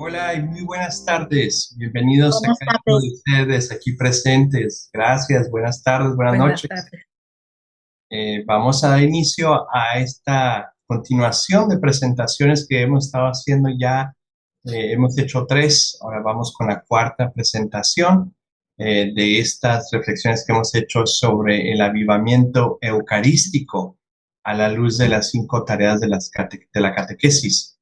Hola y muy buenas tardes. Bienvenidos a Buenas cada uno de tardes. ustedes aquí presentes. Gracias, buenas tardes, buenas Buenas noches. tardes. Vamos a dar inicio a esta continuación de presentaciones que hemos estado haciendo ya. Hemos hecho tres, ahora vamos con la cuarta presentación de estas reflexiones que hemos hecho sobre el avivamiento eucarístico a la luz de las cinco tareas de la catequesis.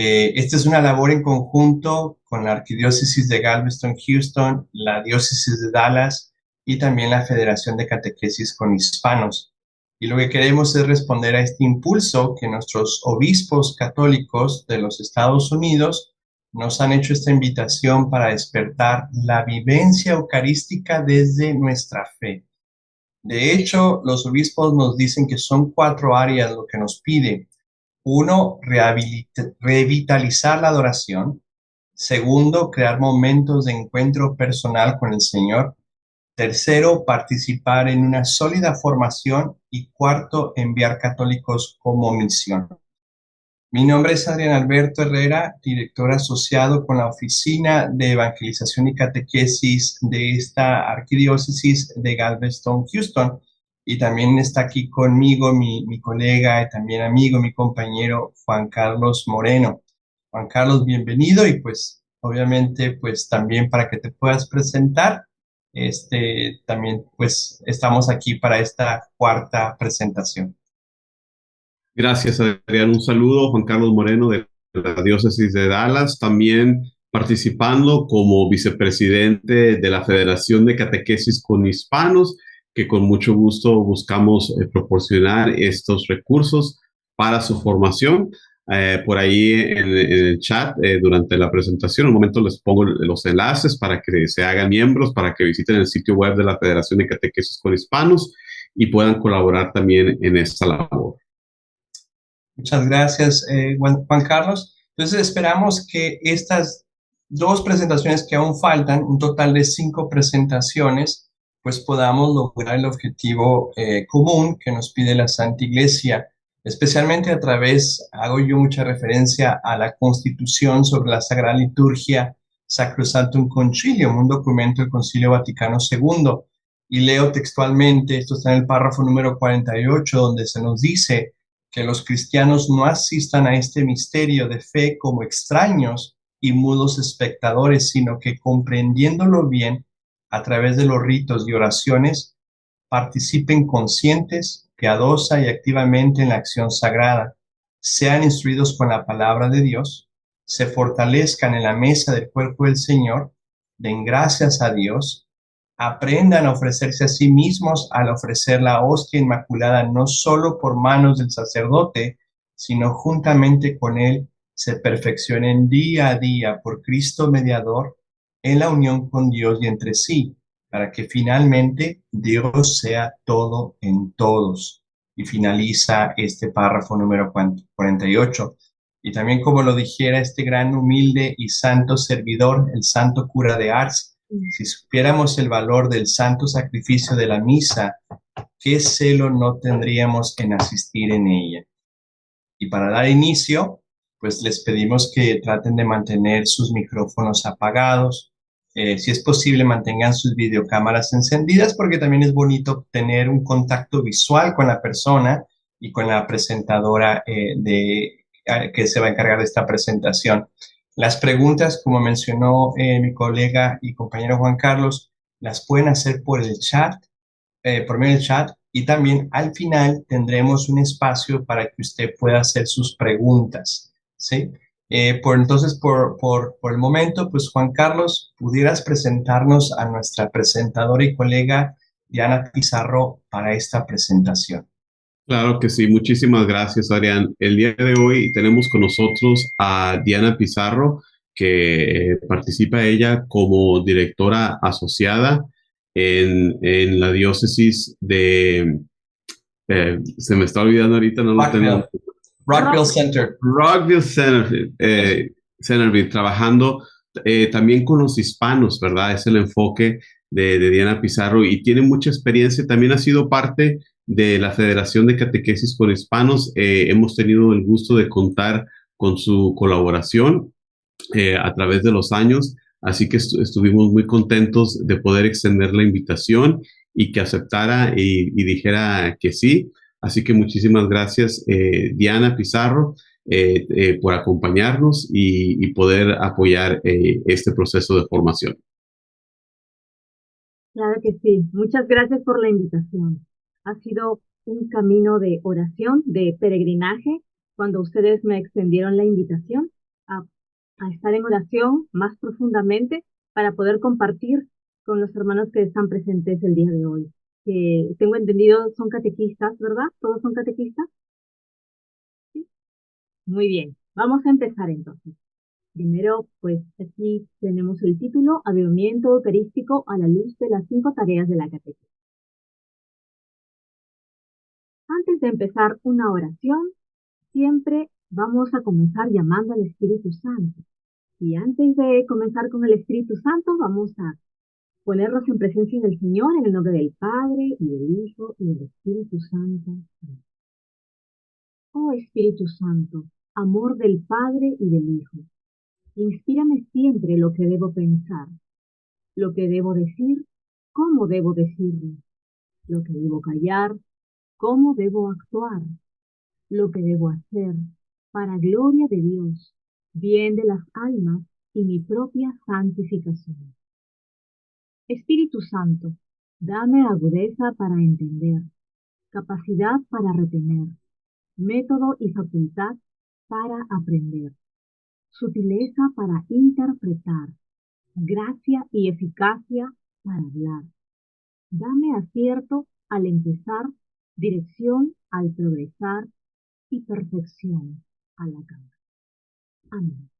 Esta es una labor en conjunto con la Arquidiócesis de Galveston-Houston, la Diócesis de Dallas y también la Federación de Catequesis con Hispanos. Y lo que queremos es responder a este impulso que nuestros obispos católicos de los Estados Unidos nos han hecho esta invitación para despertar la vivencia eucarística desde nuestra fe. De hecho, los obispos nos dicen que son cuatro áreas lo que nos pide. Uno, revitalizar la adoración. Segundo, crear momentos de encuentro personal con el Señor. Tercero, participar en una sólida formación. Y cuarto, enviar católicos como misión. Mi nombre es Adrián Alberto Herrera, director asociado con la Oficina de Evangelización y Catequesis de esta arquidiócesis de Galveston, Houston. Y también está aquí conmigo mi colega y también amigo, mi compañero Juan Carlos Moreno. Juan Carlos, bienvenido y pues obviamente pues también para que te puedas presentar, también pues estamos aquí para esta cuarta presentación. Gracias, Adrián. Un saludo, Juan Carlos Moreno de la Diócesis de Dallas, también participando como vicepresidente de la Federación de Catequesis con Hispanos, que con mucho gusto buscamos proporcionar estos recursos para su formación. Por ahí en el chat durante la presentación, en un momento les pongo los enlaces para que se hagan miembros, para que visiten el sitio web de la Federación de Catequesis con Hispanos y puedan colaborar también en esta labor. Muchas gracias, Juan Carlos. Entonces esperamos que estas dos presentaciones que aún faltan, un total de cinco presentaciones, pues podamos lograr el objetivo común que nos pide la Santa Iglesia, especialmente a través, hago yo mucha referencia a la Constitución sobre la Sagrada Liturgia Sacrosanctum Concilium, un documento del Concilio Vaticano II. Y leo textualmente, esto está en el párrafo número 48, donde se nos dice que los cristianos no asistan a este misterio de fe como extraños y mudos espectadores, sino que comprendiéndolo bien a través de los ritos y oraciones, participen conscientes, piadosa y activamente en la acción sagrada, sean instruidos con la palabra de Dios, se fortalezcan en la mesa del cuerpo del Señor, den gracias a Dios, aprendan a ofrecerse a sí mismos al ofrecer la hostia inmaculada no solo por manos del sacerdote, sino juntamente con él se perfeccionen día a día por Cristo mediador en la unión con Dios y entre sí, para que finalmente Dios sea todo en todos. Y finaliza este párrafo número 48. Y también como lo dijera este gran, humilde y santo servidor, el santo cura de Ars, si supiéramos el valor del santo sacrificio de la misa, qué celo no tendríamos en asistir en ella. Y para dar inicio, pues les pedimos que traten de mantener sus micrófonos apagados. Si es posible, mantengan sus videocámaras encendidas porque también es bonito tener un contacto visual con la persona y con la presentadora que se va a encargar de esta presentación. Las preguntas, como mencionó mi colega y compañero Juan Carlos, las pueden hacer por el chat, por medio del chat, y también al final tendremos un espacio para que usted pueda hacer sus preguntas, ¿sí? Por el momento, pues Juan Carlos, pudieras presentarnos a nuestra presentadora y colega Diana Pizarro para esta presentación. Claro que sí, muchísimas gracias, Adrián. El día de hoy tenemos con nosotros a Diana Pizarro, que participa ella como directora asociada en la diócesis de, se me está olvidando ahorita, no lo tengo. Rockville Center. Rockville Center, Centerville, trabajando también con los hispanos, ¿verdad? Es el enfoque de Diana Pizarro y tiene mucha experiencia. También ha sido parte de la Federación de Catequesis con Hispanos. Hemos tenido el gusto de contar con su colaboración a través de los años, así que estuvimos muy contentos de poder extender la invitación y que aceptara y dijera que sí. Así que muchísimas gracias, Diana Pizarro, por acompañarnos y poder apoyar este proceso de formación. Claro que sí. Muchas gracias por la invitación. Ha sido un camino de oración, de peregrinaje, cuando ustedes me extendieron la invitación a, a estar en oración más profundamente para poder compartir con los hermanos que están presentes el día de hoy. Que tengo entendido son catequistas, ¿verdad? ¿Todos son catequistas? Sí. Muy bien. Vamos a empezar entonces. Primero, pues aquí tenemos el título, Avivamiento Eucarístico a la luz de las 5 tareas de la catequesis. Antes de empezar una oración, siempre vamos a comenzar llamando al Espíritu Santo. Y antes de comenzar con el Espíritu Santo, vamos a ponernos en presencia del Señor en el nombre del Padre, y del Hijo, y del Espíritu Santo. Amén. Oh Espíritu Santo, amor del Padre y del Hijo, inspírame siempre lo que debo pensar, lo que debo decir, cómo debo decirlo, lo que debo callar, cómo debo actuar, lo que debo hacer, para gloria de Dios, bien de las almas y mi propia santificación. Espíritu Santo, dame agudeza para entender, capacidad para retener, método y facultad para aprender, sutileza para interpretar, gracia y eficacia para hablar. Dame acierto al empezar, dirección al progresar y perfección al acabar. Amén.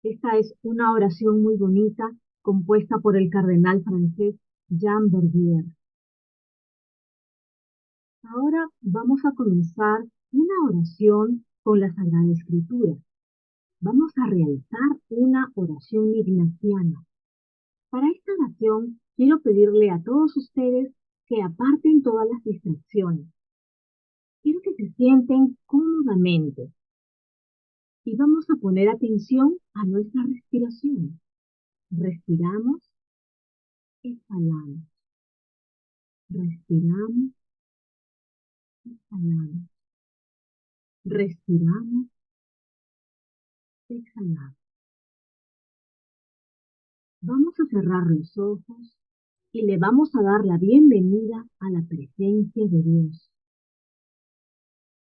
Esta es una oración muy bonita compuesta por el cardenal francés Jean Verdier. Ahora vamos a comenzar una oración con la Sagrada Escritura. Vamos a realizar una oración ignaciana. Para esta oración quiero pedirle a todos ustedes que aparten todas las distracciones. Quiero que se sienten cómodamente y vamos a poner atención a nuestra respiración. Respiramos, exhalamos. Respiramos, exhalamos. Respiramos, exhalamos. Vamos a cerrar los ojos y le vamos a dar la bienvenida a la presencia de Dios.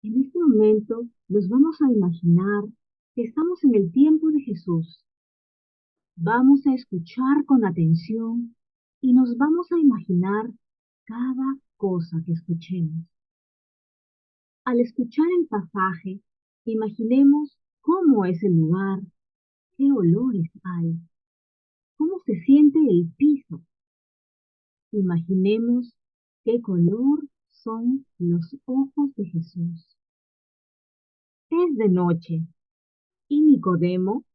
En este momento nos vamos a imaginar que estamos en el tiempo de Jesús. Vamos a escuchar con atención y nos vamos a imaginar cada cosa que escuchemos. Al escuchar el pasaje, imaginemos cómo es el lugar, qué olores hay, cómo se siente el piso. Imaginemos qué color son los ojos de Jesús. Es de noche y Nicodemo,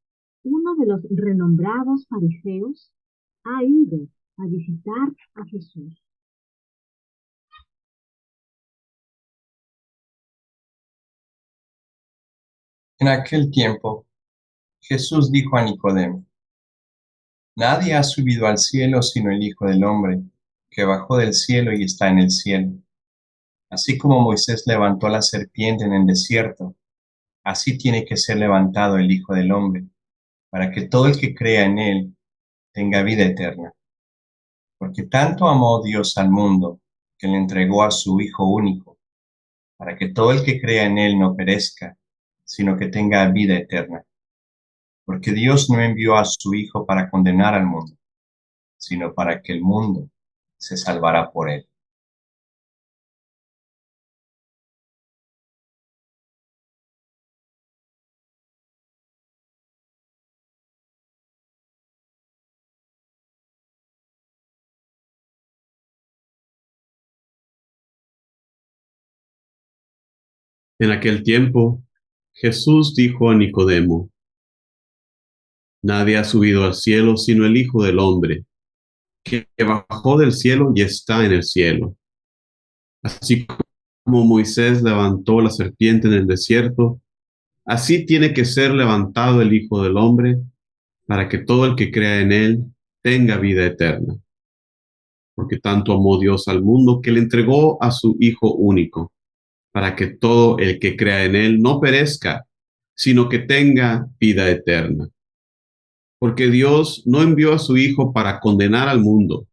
uno de los renombrados fariseos, ha ido a visitar a Jesús. En aquel tiempo, Jesús dijo a Nicodemo: Nadie ha subido al cielo sino el Hijo del Hombre, que bajó del cielo y está en el cielo. Así como Moisés levantó la serpiente en el desierto, así tiene que ser levantado el Hijo del Hombre, para que todo el que crea en él tenga vida eterna. Porque tanto amó Dios al mundo, que le entregó a su Hijo único, para que todo el que crea en él no perezca, sino que tenga vida eterna. Porque Dios no envió a su Hijo para condenar al mundo, sino para que el mundo se salvará por él. En aquel tiempo, Jesús dijo a Nicodemo: Nadie ha subido al cielo sino el Hijo del Hombre, que bajó del cielo y está en el cielo. Así como Moisés levantó la serpiente en el desierto, Así tiene que ser levantado el Hijo del Hombre, para que todo el que crea en él tenga vida eterna. Porque tanto amó Dios al mundo que le entregó a su Hijo único, para que todo el que crea en él no perezca, sino que tenga vida eterna. Porque Dios no envió a su Hijo para condenar al mundo,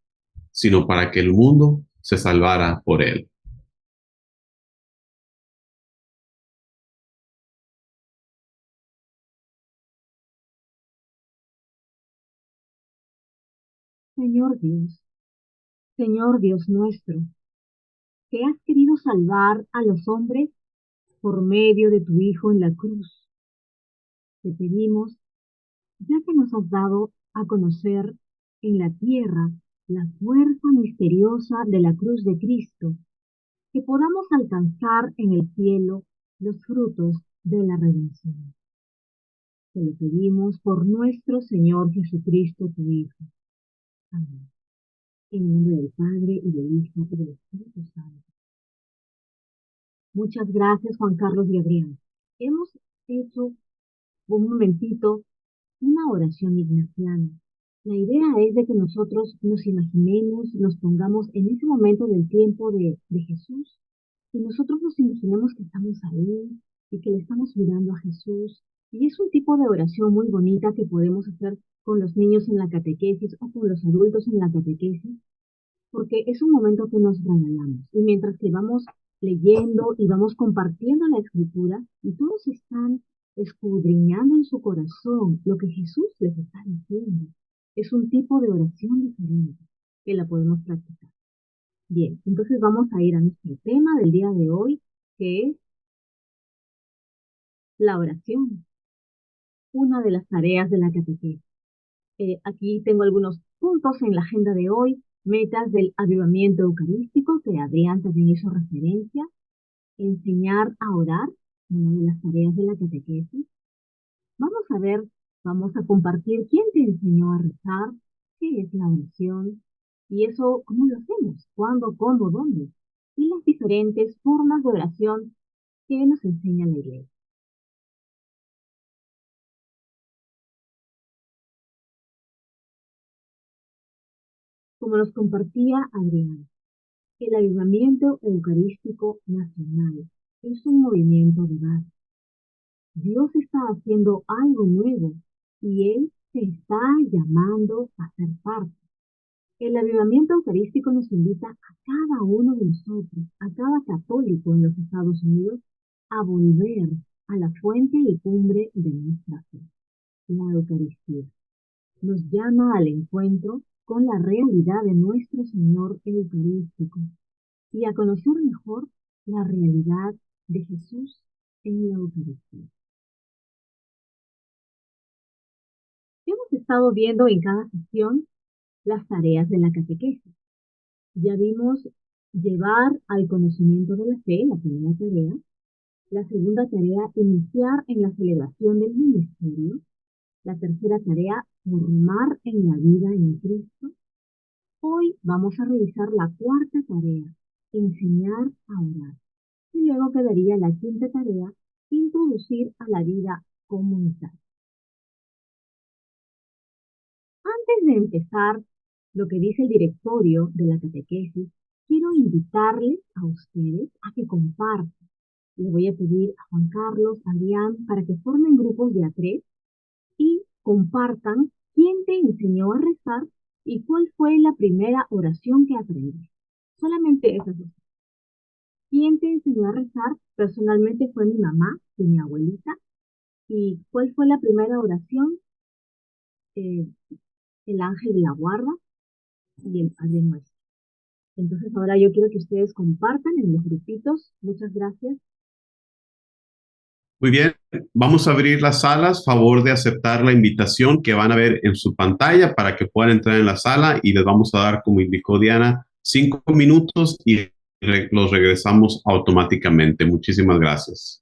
sino para que el mundo se salvara por él. Señor Dios nuestro, que has querido salvar a los hombres por medio de tu Hijo en la cruz. Te pedimos, ya que nos has dado a conocer en la tierra la fuerza misteriosa de la cruz de Cristo, que podamos alcanzar en el cielo los frutos de la redención. Te lo pedimos por nuestro Señor Jesucristo, tu Hijo. Amén. En el nombre del Padre, y del Hijo, y del Espíritu Santo. Muchas gracias, Juan Carlos y Adrián. Hemos hecho un momentito una oración ignaciana. La idea es de que nosotros nos imaginemos, nos pongamos en ese momento del tiempo de Jesús y nosotros nos imaginemos que estamos ahí y que le estamos mirando a Jesús. Y es un tipo de oración muy bonita que podemos hacer con los niños en la catequesis o con los adultos en la catequesis, porque es un momento que nos regalamos. Y mientras que vamos leyendo y vamos compartiendo la escritura, y todos están escudriñando en su corazón lo que Jesús les está diciendo, es un tipo de oración diferente que la podemos practicar. Bien, entonces vamos a ir a nuestro tema del día de hoy, que es la oración, una de las tareas de la catequesis. Aquí tengo algunos puntos en la agenda de hoy, metas del avivamiento eucarístico, que Adrián también hizo referencia, enseñar a orar, una de las tareas de la catequesis. Vamos a ver, vamos a compartir quién te enseñó a rezar, qué es la oración, y eso, ¿cómo lo hacemos? ¿Cuándo, cómo, dónde? Y las diferentes formas de oración que nos enseña la Iglesia. Como nos compartía Adrián, el avivamiento eucarístico nacional es un movimiento de base. Dios está haciendo algo nuevo y Él te está llamando a ser parte. El avivamiento eucarístico nos invita a cada uno de nosotros, a cada católico en los Estados Unidos, a volver a la fuente y cumbre de nuestra fe, la Eucaristía. Nos llama al encuentro con la realidad de nuestro Señor Eucarístico y a conocer mejor la realidad de Jesús en la Eucaristía. Hemos estado viendo en cada sesión las tareas de la catequesis. Ya vimos llevar al conocimiento de la fe, la primera tarea. La segunda tarea, iniciar en la celebración del ministerio. La tercera tarea, formar en la vida en Cristo. Hoy vamos a revisar la cuarta tarea, enseñar a orar. Y luego quedaría la quinta tarea, introducir a la vida comunitaria. Antes de empezar lo que dice el directorio de la catequesis, quiero invitarles a ustedes a que compartan. Le voy a pedir a Juan Carlos, a Adrián, para que formen grupos de a tres y compartan quién te enseñó a rezar y cuál fue la primera oración que aprendiste. Solamente esas dos. ¿Quién te enseñó a rezar? Personalmente fue mi mamá y mi abuelita. ¿Y cuál fue la primera oración? Eh, el ángel de la guarda y el Padre Nuestro. Entonces ahora yo quiero que ustedes compartan en los grupitos. Muchas gracias. Muy bien, vamos a abrir las salas. Favor de aceptar la invitación que van a ver en su pantalla para que puedan entrar en la sala y les vamos a dar, como indicó Diana, 5 minutos y los regresamos automáticamente. Muchísimas gracias.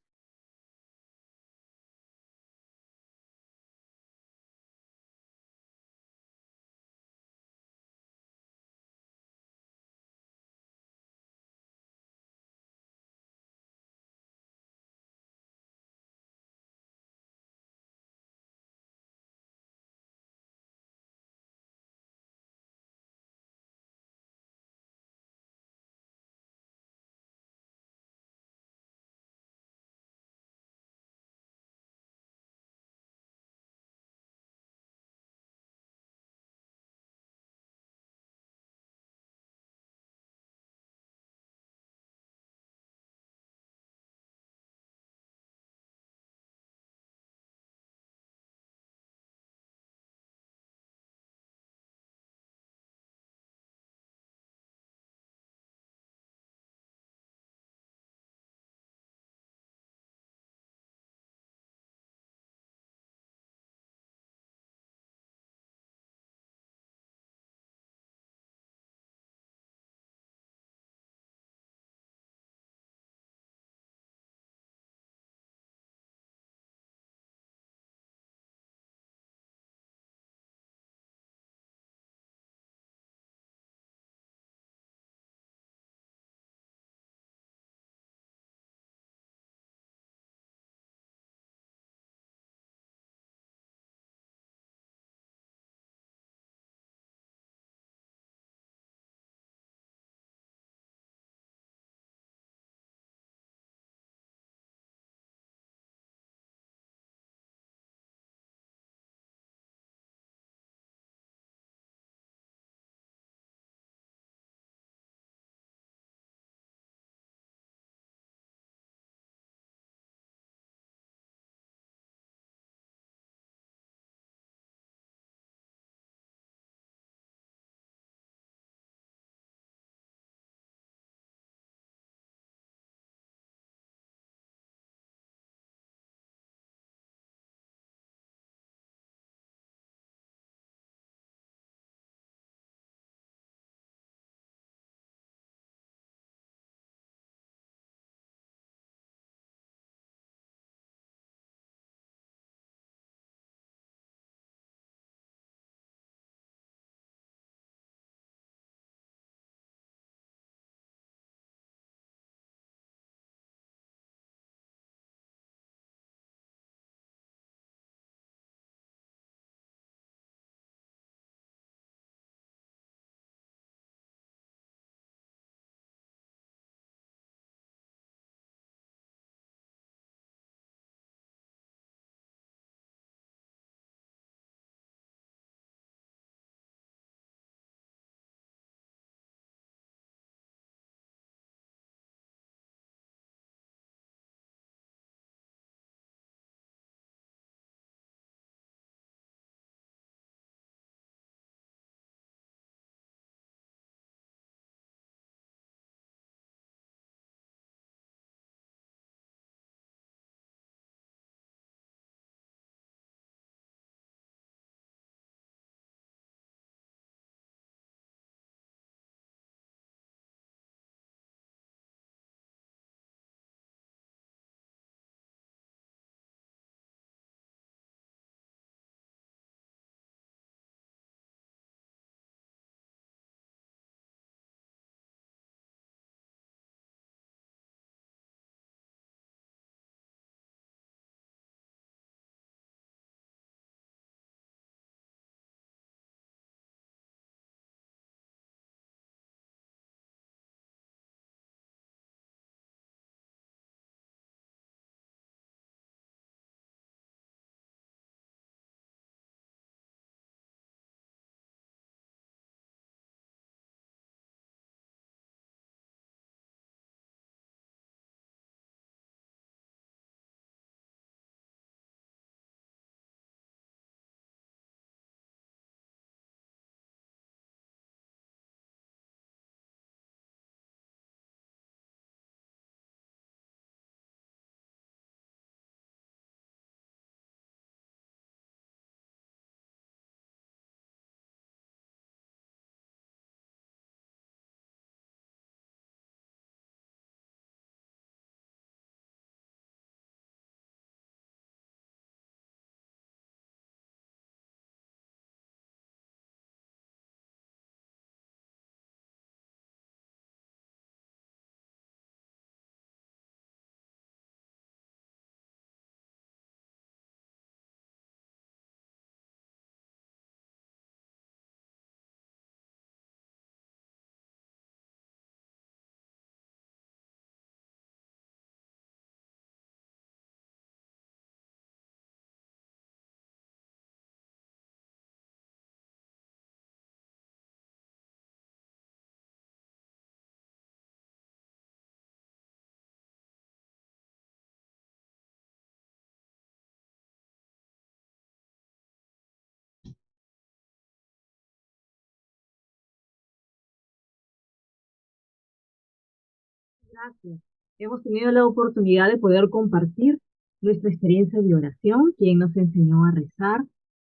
gracias. Hemos tenido la oportunidad de poder compartir nuestra experiencia de oración, quien nos enseñó a rezar.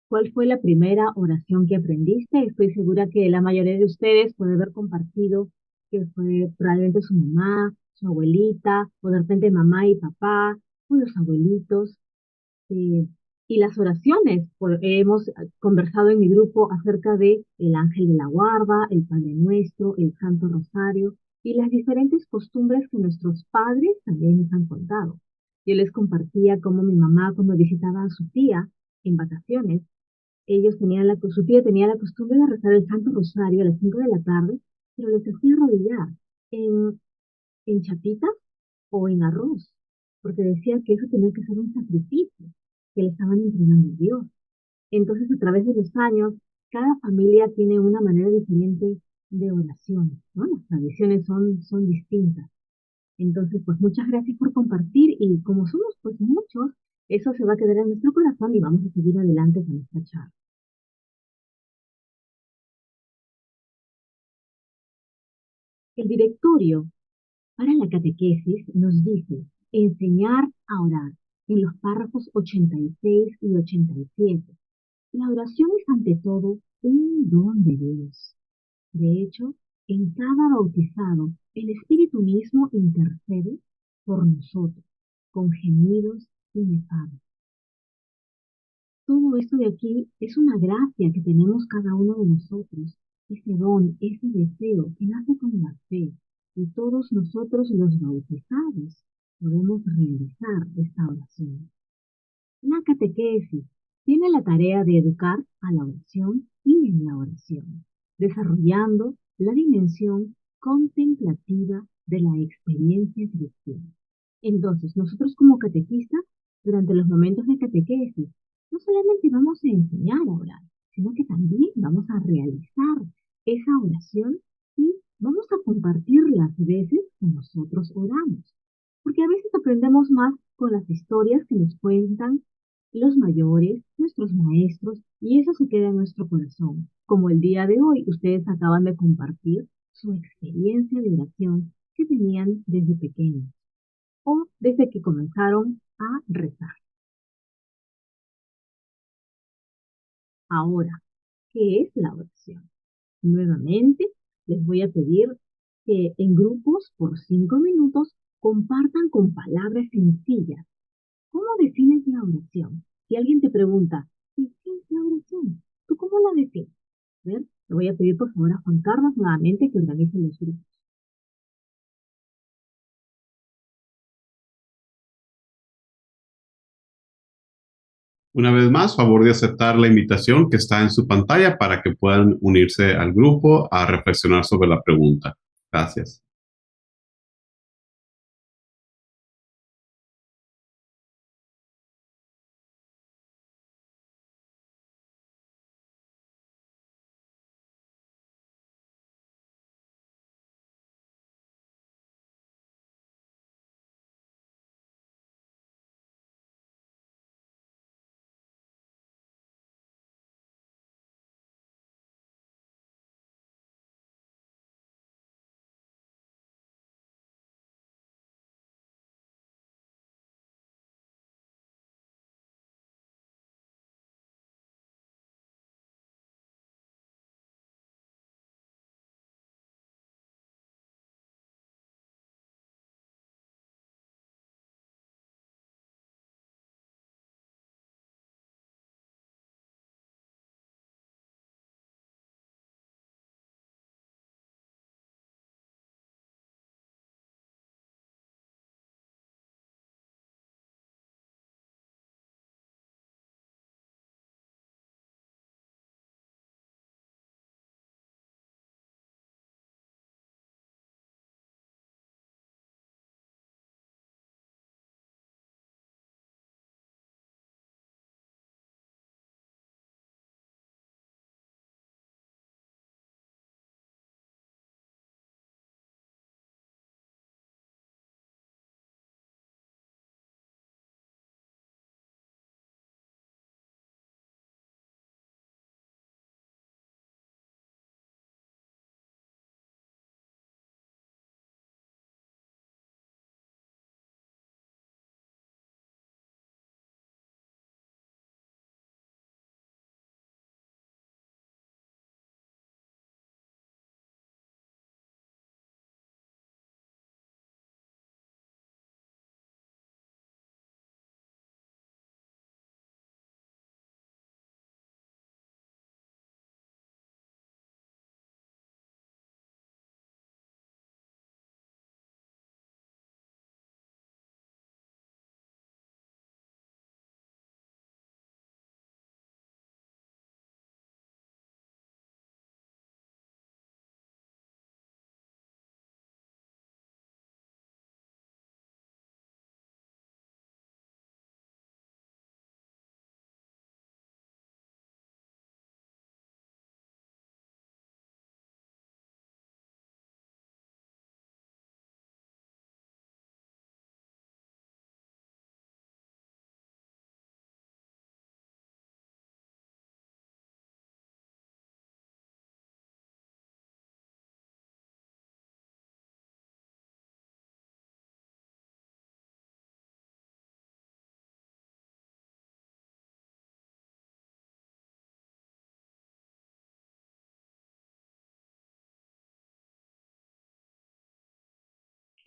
¿Cuál fue la primera oración que aprendiste? Estoy segura que la mayoría de ustedes puede haber compartido que fue probablemente su mamá, su abuelita, o de repente mamá y papá, o los abuelitos. eh, y las oraciones, hemos conversado en mi grupo acerca de el ángel de la guarda, el Padre Nuestro, el Santo Rosario y las diferentes costumbres que nuestros padres también nos han contado. Yo les compartía cómo mi mamá cuando visitaba a su tía en vacaciones, su tía tenía la costumbre de rezar el Santo Rosario a las 5 de la tarde, pero les hacía arrodillar en, en chapitas o en arroz, porque decía que eso tenía que ser un sacrificio, que le estaban entregando a Dios. Entonces, a través de los años, cada familia tiene una manera diferente de oración, ¿no? Las tradiciones son distintas. Entonces, pues muchas gracias por compartir y como somos pues muchos, eso se va a quedar en nuestro corazón y vamos a seguir adelante con esta charla. El directorio para la catequesis nos dice enseñar a orar en los párrafos 86 y 87. La oración es ante todo un don de Dios. De hecho, en cada bautizado, el Espíritu mismo intercede por nosotros, con gemidos inefables. Todo esto de aquí es una gracia que tenemos cada uno de nosotros, ese don, ese deseo que nace con la fe. Y todos nosotros los bautizados podemos realizar esta oración. La catequesis tiene la tarea de educar a la oración y en la oración, desarrollando la dimensión contemplativa de la experiencia cristiana. Entonces, nosotros como catequistas, durante los momentos de catequesis, no solamente vamos a enseñar a orar, sino que también vamos a realizar esa oración y vamos a compartir las veces que nosotros oramos. Porque a veces aprendemos más con las historias que nos cuentan los mayores, nuestros maestros, y eso se queda en nuestro corazón. Como el día de hoy, ustedes acaban de compartir su experiencia de oración que tenían desde pequeños o desde que comenzaron a rezar. Ahora, ¿qué es la oración? Nuevamente, les voy a pedir que en grupos por 5 minutos compartan con palabras sencillas. ¿Cómo defines la oración? Si alguien te pregunta, ¿y qué es la oración? ¿Tú cómo la defines? A ver, le voy a pedir por favor a Juan Carlos nuevamente que organice los grupos. Una vez más, favor de aceptar la invitación que está en su pantalla para que puedan unirse al grupo a reflexionar sobre la pregunta. Gracias.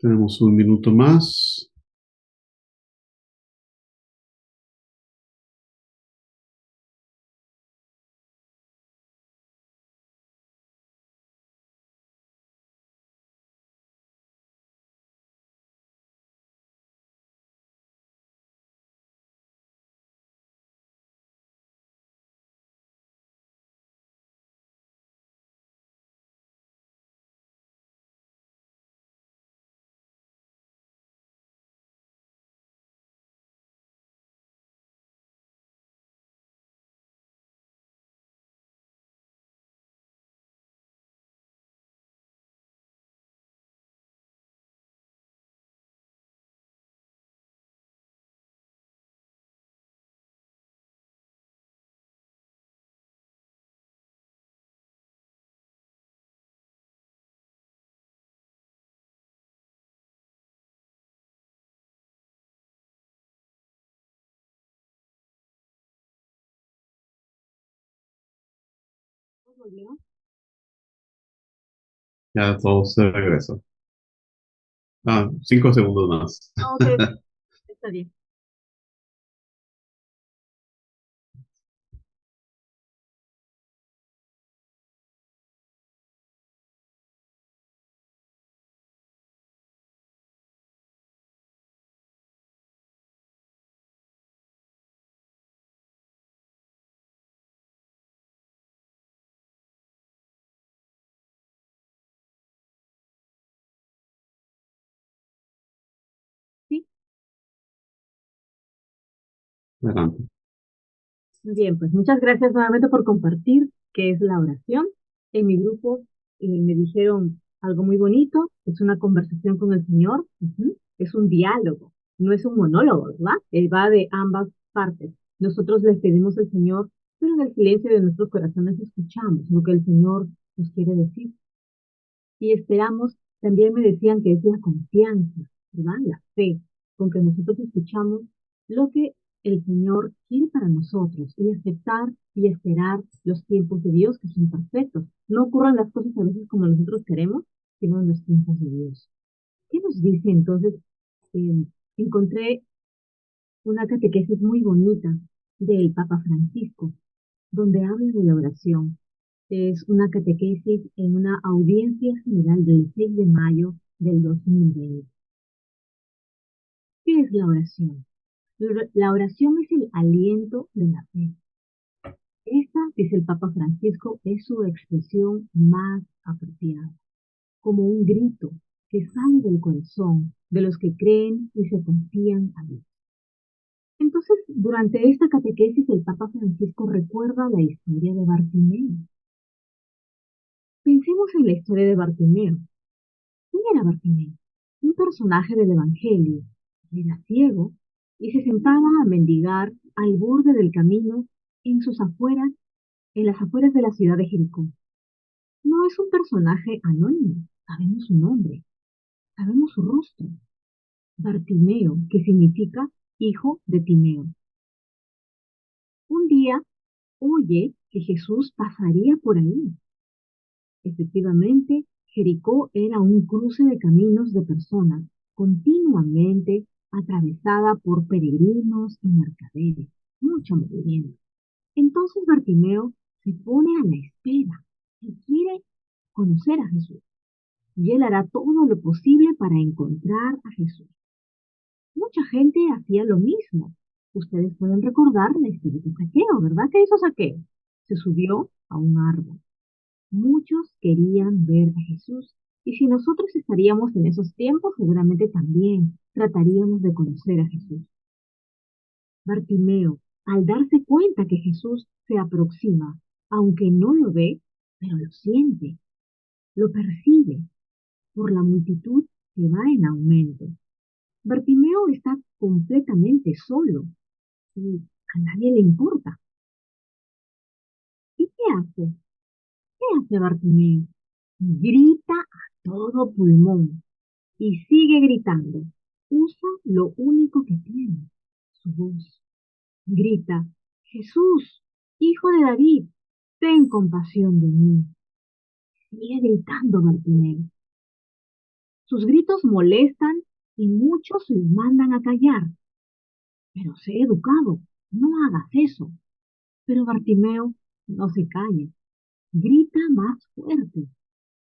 Tenemos un minuto más. ¿Volvieron? Ya todos se regresan. 5 segundos más. Ok, está bien. Sí, Adelante. bien, pues muchas gracias nuevamente por compartir qué es la oración. En mi grupo me dijeron algo muy bonito, es una conversación con el Señor, es un diálogo, no es un monólogo, ¿verdad? Va de ambas partes. Nosotros les pedimos al Señor, pero en el silencio de nuestros corazones escuchamos lo que el Señor nos quiere decir. Y esperamos, también me decían que es la confianza, ¿verdad? La fe, con que nosotros escuchamos lo que el Señor quiere para nosotros y aceptar y esperar los tiempos de Dios que son perfectos. No ocurren las cosas a veces como nosotros queremos, sino en los tiempos de Dios. ¿Qué nos dice entonces? Eh, Encontré una catequesis muy bonita del Papa Francisco, donde habla de la oración. Es una catequesis en una audiencia general del 6 de mayo del 2020. ¿Qué es la oración? La oración es el aliento de la fe. Esta, dice el Papa Francisco, es su expresión más apropiada, como un grito que sale del corazón de los que creen y se confían a Dios. Entonces, durante esta catequesis, el Papa Francisco recuerda la historia de Bartimeo. Pensemos en la historia de Bartimeo. ¿Quién era Bartimeo? Un personaje del Evangelio. Era ciego y se sentaba a mendigar al borde del camino en sus afueras, en las afueras de la ciudad de Jericó. No es un personaje anónimo. Sabemos su nombre, sabemos su rostro. Bartimeo, que significa hijo de Timeo. Un día oye que Jesús pasaría por ahí. Efectivamente, Jericó era un cruce de caminos de personas, continuamente atravesada por peregrinos y mercaderes, mucho movimiento. Entonces Bartimeo se pone a la espera y quiere conocer a Jesús, y él hará todo lo posible para encontrar a Jesús. Mucha gente hacía lo mismo. Ustedes pueden recordar la historia de Saqueo, ¿verdad? ¿Qué hizo Saqueo? Se subió a un árbol. Muchos querían ver a Jesús, y si nosotros estaríamos en esos tiempos, seguramente también trataríamos de conocer a Jesús. Bartimeo, al darse cuenta que Jesús se aproxima, aunque no lo ve, pero lo siente, lo percibe por la multitud que va en aumento. Bartimeo está completamente solo y a nadie le importa. ¿Y qué hace? ¿Qué hace Bartimeo? Grita a todo pulmón y sigue gritando. Usa lo único que tiene, su voz. Grita, Jesús, hijo de David, ten compasión de mí. Sigue gritando Bartimeo. Sus gritos molestan y muchos les mandan a callar. Pero sé educado, no hagas eso. Pero Bartimeo no se calla, grita más fuerte.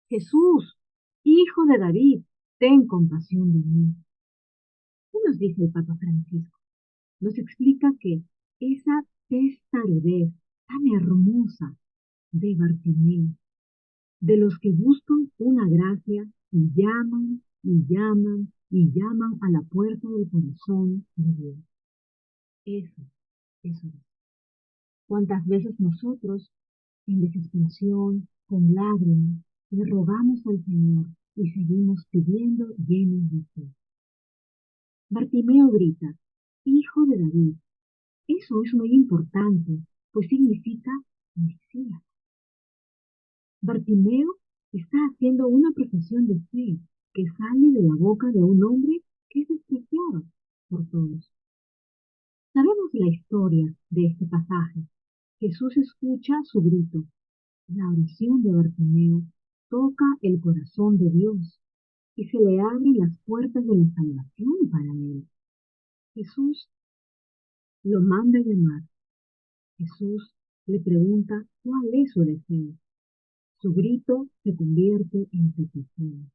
Jesús, hijo de David, ten compasión de mí. ¿Qué nos dice el Papa Francisco? Nos explica que esa testarudez tan hermosa de Bartimeo, de los que buscan una gracia y llaman y llaman y llaman a la puerta del corazón de Dios. Eso, eso es. ¿Cuántas veces nosotros, en desesperación, con lágrimas, le rogamos al Señor y seguimos pidiendo llenos de fe? Bartimeo grita, Hijo de David. Eso es muy importante, pues significa Mesías. Bartimeo está haciendo una profesión de fe que sale de la boca de un hombre que es despreciado por todos. Sabemos la historia de este pasaje. Jesús escucha su grito. La oración de Bartimeo toca el corazón de Dios y se le abren las puertas de la salvación para él. Jesús lo manda a llamar. Jesús le pregunta cuál es su deseo. Su grito se convierte en petición.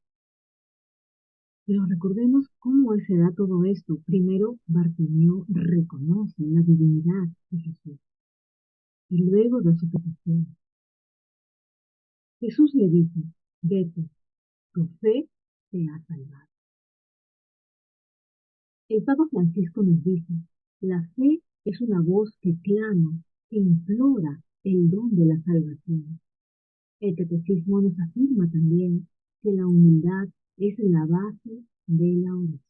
Pero recordemos cómo se da todo esto. Primero, Bartimeo reconoce la divinidad de Jesús y luego da su petición. Jesús le dice, vete, tu fe te ha salvado. El Papa Francisco nos dice, la fe es una voz que clama, que implora el don de la salvación. El catecismo nos afirma también que la humildad es la base de la oración.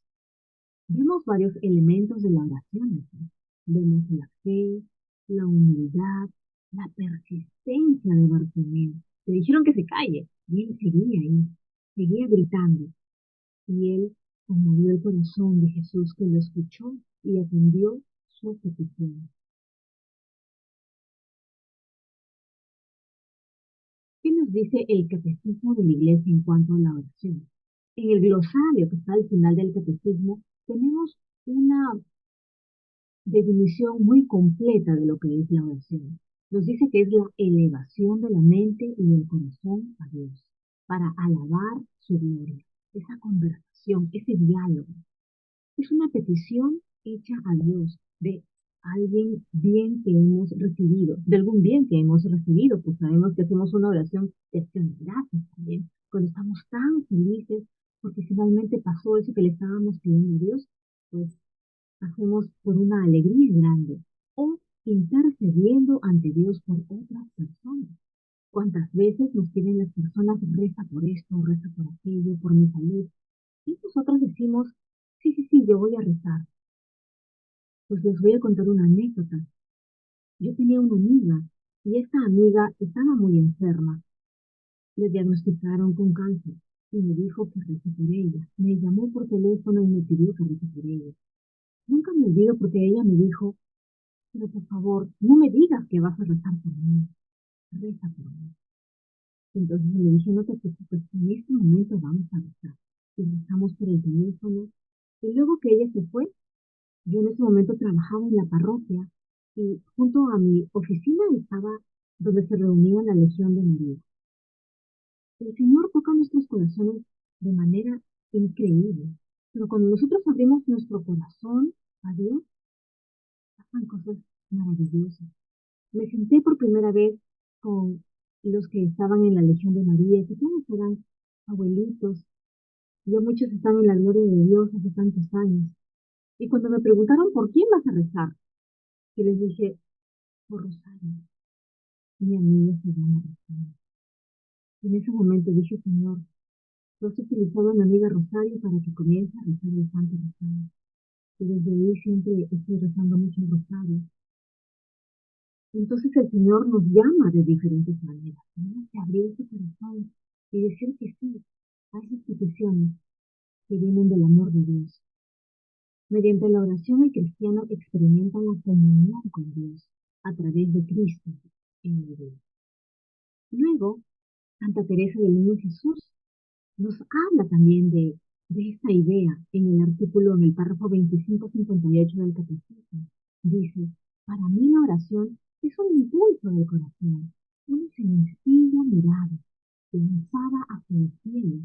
Vemos varios elementos de la oración aquí. Vemos la fe, la humildad, la persistencia de Bartimeo. Le dijeron que se calle y él seguía ahí, seguía gritando. Y él conmovió el corazón de Jesús que lo escuchó y atendió su petición. ¿Qué nos dice el catecismo de la Iglesia en cuanto a la oración? En el glosario que está al final del catecismo tenemos una definición muy completa de lo que es la oración. Nos dice que es la elevación de la mente y del corazón a Dios para alabar su gloria. Esa conversación, ese diálogo, es una petición hecha a Dios de alguien bien que hemos recibido, de algún bien que hemos recibido, pues sabemos que hacemos una oración de acción de gracias también, cuando estamos tan felices porque finalmente pasó eso que le estábamos pidiendo a Dios, pues hacemos por una alegría grande o intercediendo ante Dios por otras personas. ¿Cuántas veces nos piden las personas, reza por esto, reza por aquello, por mi salud? Y nosotros decimos, sí, sí, sí, yo voy a rezar. Pues les voy a contar una anécdota. Yo tenía una amiga y esta amiga estaba muy enferma. Le diagnosticaron con cáncer y me dijo que rece por ella. Me llamó por teléfono y me pidió que rece por ella. Nunca me olvido porque ella me dijo, pero por favor, no me digas que vas a rezar por mí. Reza por mí. Entonces le dije, no te preocupes, en este momento vamos a rezar. Y rezamos por el teléfono. Y luego que ella se fue, yo en ese momento trabajaba en la parroquia y junto a mi oficina estaba donde se reunía la Legión de María. El Señor toca nuestros corazones de manera increíble, pero cuando nosotros abrimos nuestro corazón a Dios, pasan cosas maravillosas. Me senté por primera vez con los que estaban en la Legión de María, que todos eran abuelitos, ya muchos están en la gloria de Dios hace tantos años. Y cuando me preguntaron por quién vas a rezar, yo les dije, por Rosario. Mi amiga se llama Rosario. En ese momento dije, Señor, tú has utilizado a mi amiga Rosario para que comience a rezar el Santo Rosario. Y desde ahí siempre estoy rezando mucho el Rosario. Entonces el Señor nos llama de diferentes maneras. Tenemos que abrir su corazón y decir que sí a esas peticiones que vienen del amor de Dios. Mediante la oración el cristiano experimenta la comunión con Dios a través de Cristo en la vida. Luego, Santa Teresa del Niño Jesús nos habla también de de esta idea en el artículo, en el párrafo 2558 del Catecismo. Dice, para mí la oración es un impulso del corazón, una sencilla mirada lanzada hacia el cielo,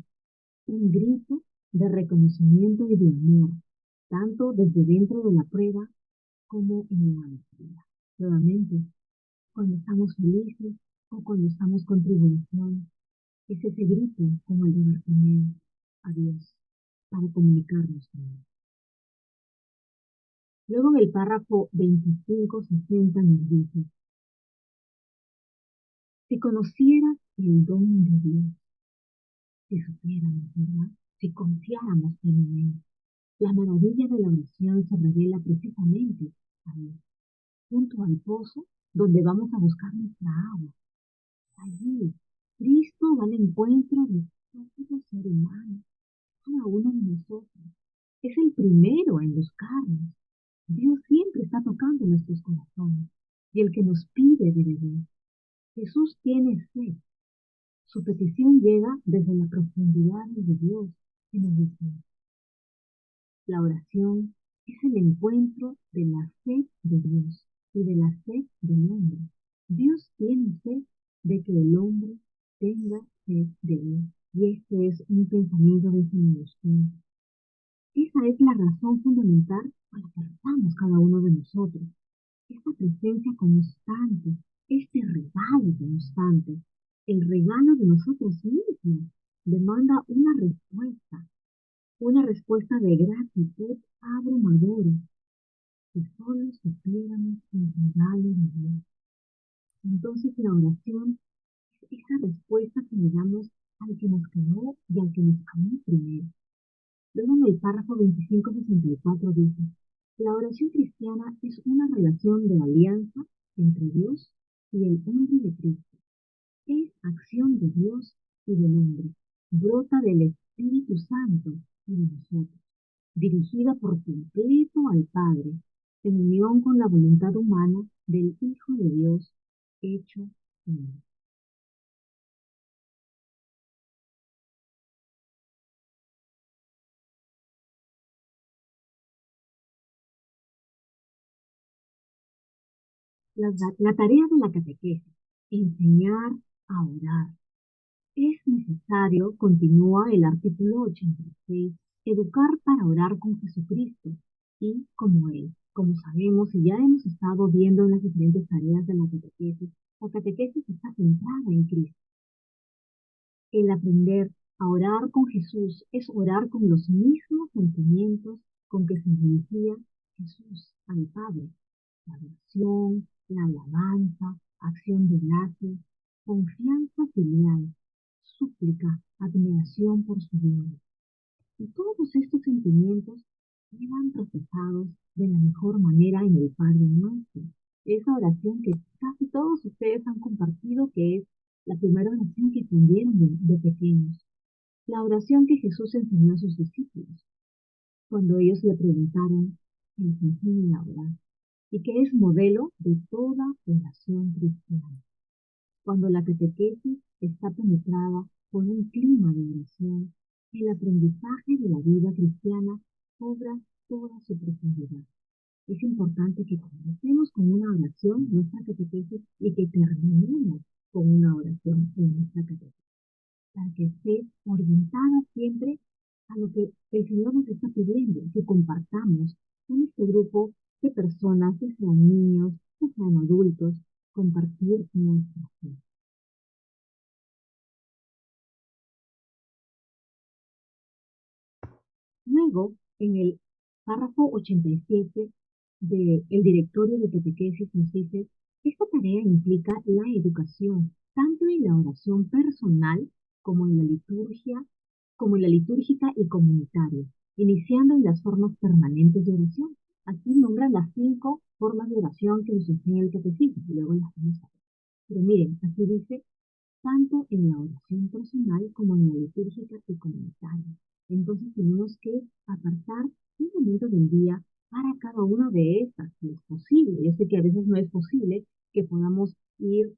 un grito de reconocimiento y de amor, tanto desde dentro de la prueba como en la alegría. Nuevamente, cuando estamos felices o cuando estamos con tribulación, es ese grito como el de Bartimeo a Dios para comunicarnos con Él. Luego en el párrafo 2560 nos dice, si conocieras el don de Dios, si supiéramos, ¿verdad? Si confiáramos en Él, la maravilla de la oración se revela precisamente ahí, junto al pozo donde vamos a buscar nuestra agua. Allí, Cristo va al encuentro de todo ser humano, cada uno de nosotros. Es el primero en buscarnos. Dios siempre está tocando nuestros corazones y el que nos pide de beber. Jesús tiene sed. Su petición llega desde la profundidad de Dios que nos desea. La oración es el encuentro de la sed de Dios y de la sed del hombre. Dios tiene sed de que el hombre tenga sed de él. Y este es un pensamiento de San Agustín. Esa es la razón fundamental por la que rezamos cada uno de nosotros. Esta presencia constante, este regalo constante, el regalo de nosotros mismos, demanda una respuesta de gratitud abrumadora, si solo supiéramos el regalo de Dios. Entonces la oración es esa respuesta que le damos al que nos creó y al que nos amó primero. Luego en el párrafo 2564 dice, la oración cristiana es una relación de alianza entre Dios y el hombre de Cristo. Es acción de Dios y del hombre. Brota del Espíritu Santo y de nosotros, dirigida por completo al Padre, en unión con la voluntad humana del Hijo de Dios hecho hombre. La tarea de la catequesis, enseñar a orar. Es necesario, continúa el artículo 86, educar para orar con Jesucristo y como Él. Como sabemos y ya hemos estado viendo en las diferentes tareas de la catequesis está centrada en Cristo. El aprender a orar con Jesús es orar con los mismos sentimientos con que se dirigía Jesús al Padre. La adoración, la alabanza, acción de gracias, confianza filial, súplica, admiración por su gloria. Y todos estos sentimientos quedan procesados de la mejor manera en el Padre Nuestro. Esa oración que casi todos ustedes han compartido, que es la primera oración que aprendieron de pequeños. La oración que Jesús enseñó a sus discípulos, cuando ellos le preguntaron que les enseñen a orar, y que es modelo de toda oración cristiana. Cuando la catequesis está penetrada por un clima de oración, el aprendizaje de la vida cristiana cobra toda su profundidad. Es importante que comencemos con una oración nuestra catequesis y que terminemos con una oración en nuestra catequesis, para que esté orientada siempre a lo que el Señor nos está pidiendo, que compartamos con este grupo de personas, que sean niños, que sean adultos, compartir nuestra fe. Luego, en el párrafo 87 del directorio de catequesis nos dice, esta tarea implica la educación, tanto en la oración personal como en la liturgia, como en la litúrgica y comunitaria, iniciando en las formas permanentes de oración. Aquí nombran las 5 formas de oración que nos enseña el catecismo, luego las vamos a ver. Pero miren, aquí dice, tanto en la oración personal como en la litúrgica y comunitaria. Entonces tenemos que apartar un momento del día para cada una de estas, si es posible. Yo sé que a veces no es posible que podamos ir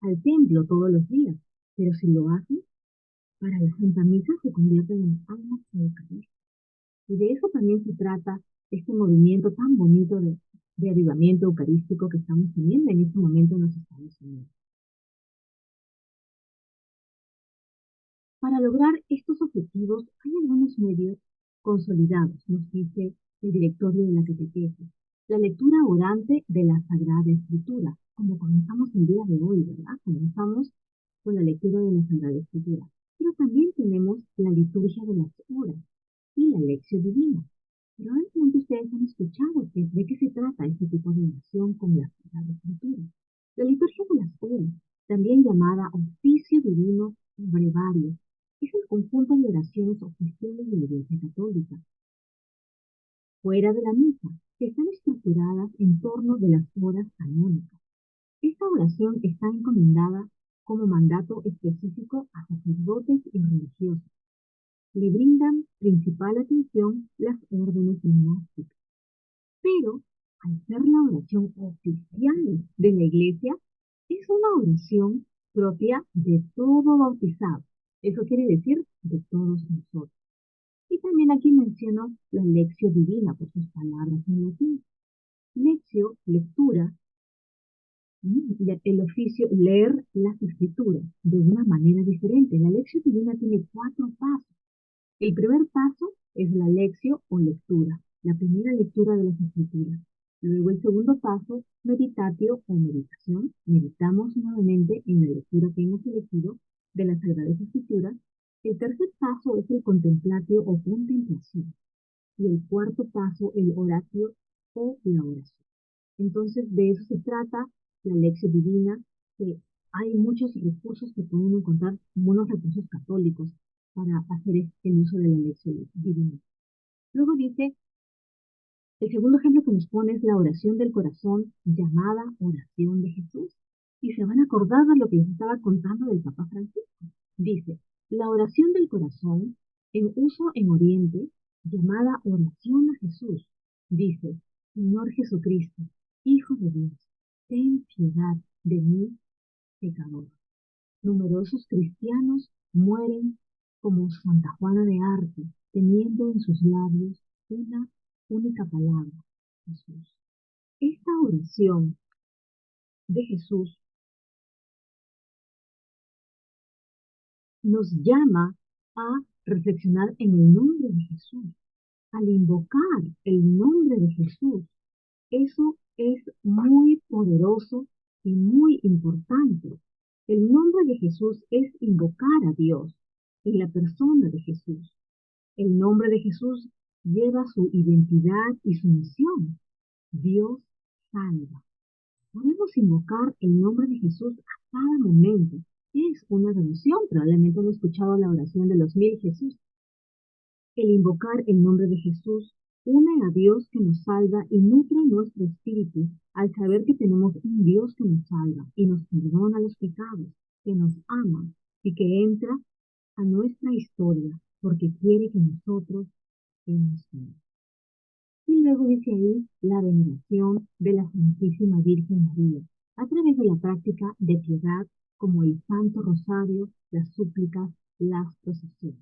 al templo todos los días, pero si lo hacen, para la Santa Misa se convierten en almas eucarísticas. Y de eso también se trata este movimiento tan bonito de avivamiento eucarístico que estamos teniendo en este momento en los Estados Unidos. Para lograr estos objetivos hay algunos medios consolidados, nos dice el directorio de la catequesis. La lectura orante de la Sagrada Escritura, como comenzamos el día de hoy, ¿verdad? Comenzamos con la lectura de la Sagrada Escritura. Pero también tenemos la liturgia de las horas y la lección divina. Probablemente ustedes han escuchado de qué se trata este tipo de oración con la Sagrada Escritura. La liturgia de las horas, también llamada oficio divino o brevario, es el conjunto de oraciones oficiales de la Iglesia Católica, fuera de la misa, que están estructuradas en torno de las horas canónicas. Esta oración está encomendada como mandato específico a sacerdotes y religiosos. Le brindan principal atención las órdenes monásticas. Pero, al ser la oración oficial de la Iglesia, es una oración propia de todo bautizado. Eso quiere decir de todos nosotros. Y también aquí menciono la lección divina por sus palabras en latín. Lectio, lectura, el oficio, leer las escrituras de una manera diferente. La lección divina tiene 4 pasos. El primer paso es la lección o lectura, la primera lectura de las escrituras. Luego el segundo paso, meditatio o meditación. Meditamos nuevamente en la lectura que hemos elegido de las Sagradas Escrituras. El tercer paso es el contemplatio o contemplación. Y el cuarto paso, el oratio o la oración. Entonces, de eso se trata la lección divina, que hay muchos recursos que pueden encontrar, unos recursos católicos, para hacer el uso de la lección divina. Luego dice, el segundo ejemplo que nos pone es la oración del corazón, llamada oración de Jesús. Y se van a acordar de lo que les estaba contando del Papa Francisco. Dice, la oración del corazón, en uso en Oriente, llamada oración a Jesús, dice, Señor Jesucristo, Hijo de Dios, ten piedad de mí, pecador. Numerosos cristianos mueren como Santa Juana de Arco, teniendo en sus labios una única palabra, Jesús. Esta oración de Jesús nos llama a reflexionar en el nombre de Jesús. Al invocar el nombre de Jesús, eso es muy poderoso y muy importante. El nombre de Jesús es invocar a Dios en la persona de Jesús. El nombre de Jesús lleva su identidad y su misión. Dios salva. Podemos invocar el nombre de Jesús a cada momento. Es una devoción. Probablemente han escuchado la oración de los 1000 Jesús. El invocar el nombre de Jesús une a Dios que nos salva y nutre nuestro espíritu al saber que tenemos un Dios que nos salva y nos perdona los pecados, que nos ama y que entra a nuestra historia porque quiere que nosotros estemos bien. Y luego dice ahí la veneración de la Santísima Virgen María a través de la práctica de piedad como el Santo Rosario, las súplicas, las procesiones.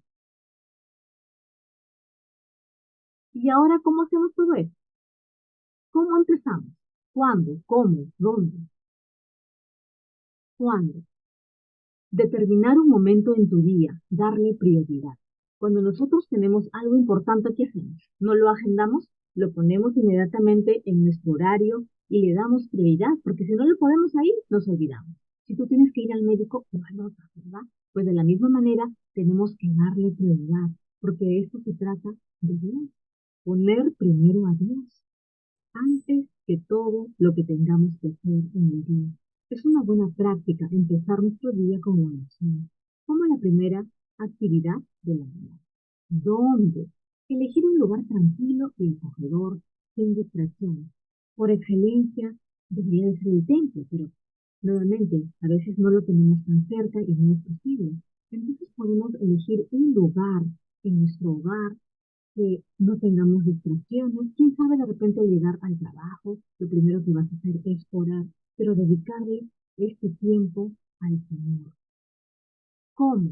¿Y ahora cómo hacemos todo esto? ¿Cómo empezamos? ¿Cuándo? ¿Cómo? ¿Dónde? ¿Cuándo? Determinar un momento en tu día, darle prioridad. Cuando nosotros tenemos algo importante que hacemos, no lo agendamos, lo ponemos inmediatamente en nuestro horario y le damos prioridad, porque si no lo ponemos ahí, nos olvidamos. Si tú tienes que ir al médico, lo anotas, ¿verdad? Pues de la misma manera tenemos que darle prioridad, porque esto se trata de Dios. Poner primero a Dios antes que todo lo que tengamos que hacer en el día. Es una buena práctica empezar nuestro día con la oración, como la primera actividad de la mañana. ¿Dónde? Elegir un lugar tranquilo y acogedor, sin distracciones. Por excelencia, debería de ser el templo, pero nuevamente, a veces no lo tenemos tan cerca y no es posible. Entonces podemos elegir un lugar en nuestro hogar que no tengamos distracciones. Quién sabe, de repente al llegar al trabajo, lo primero que vas a hacer es orar, pero dedicarle este tiempo al Señor. ¿Cómo?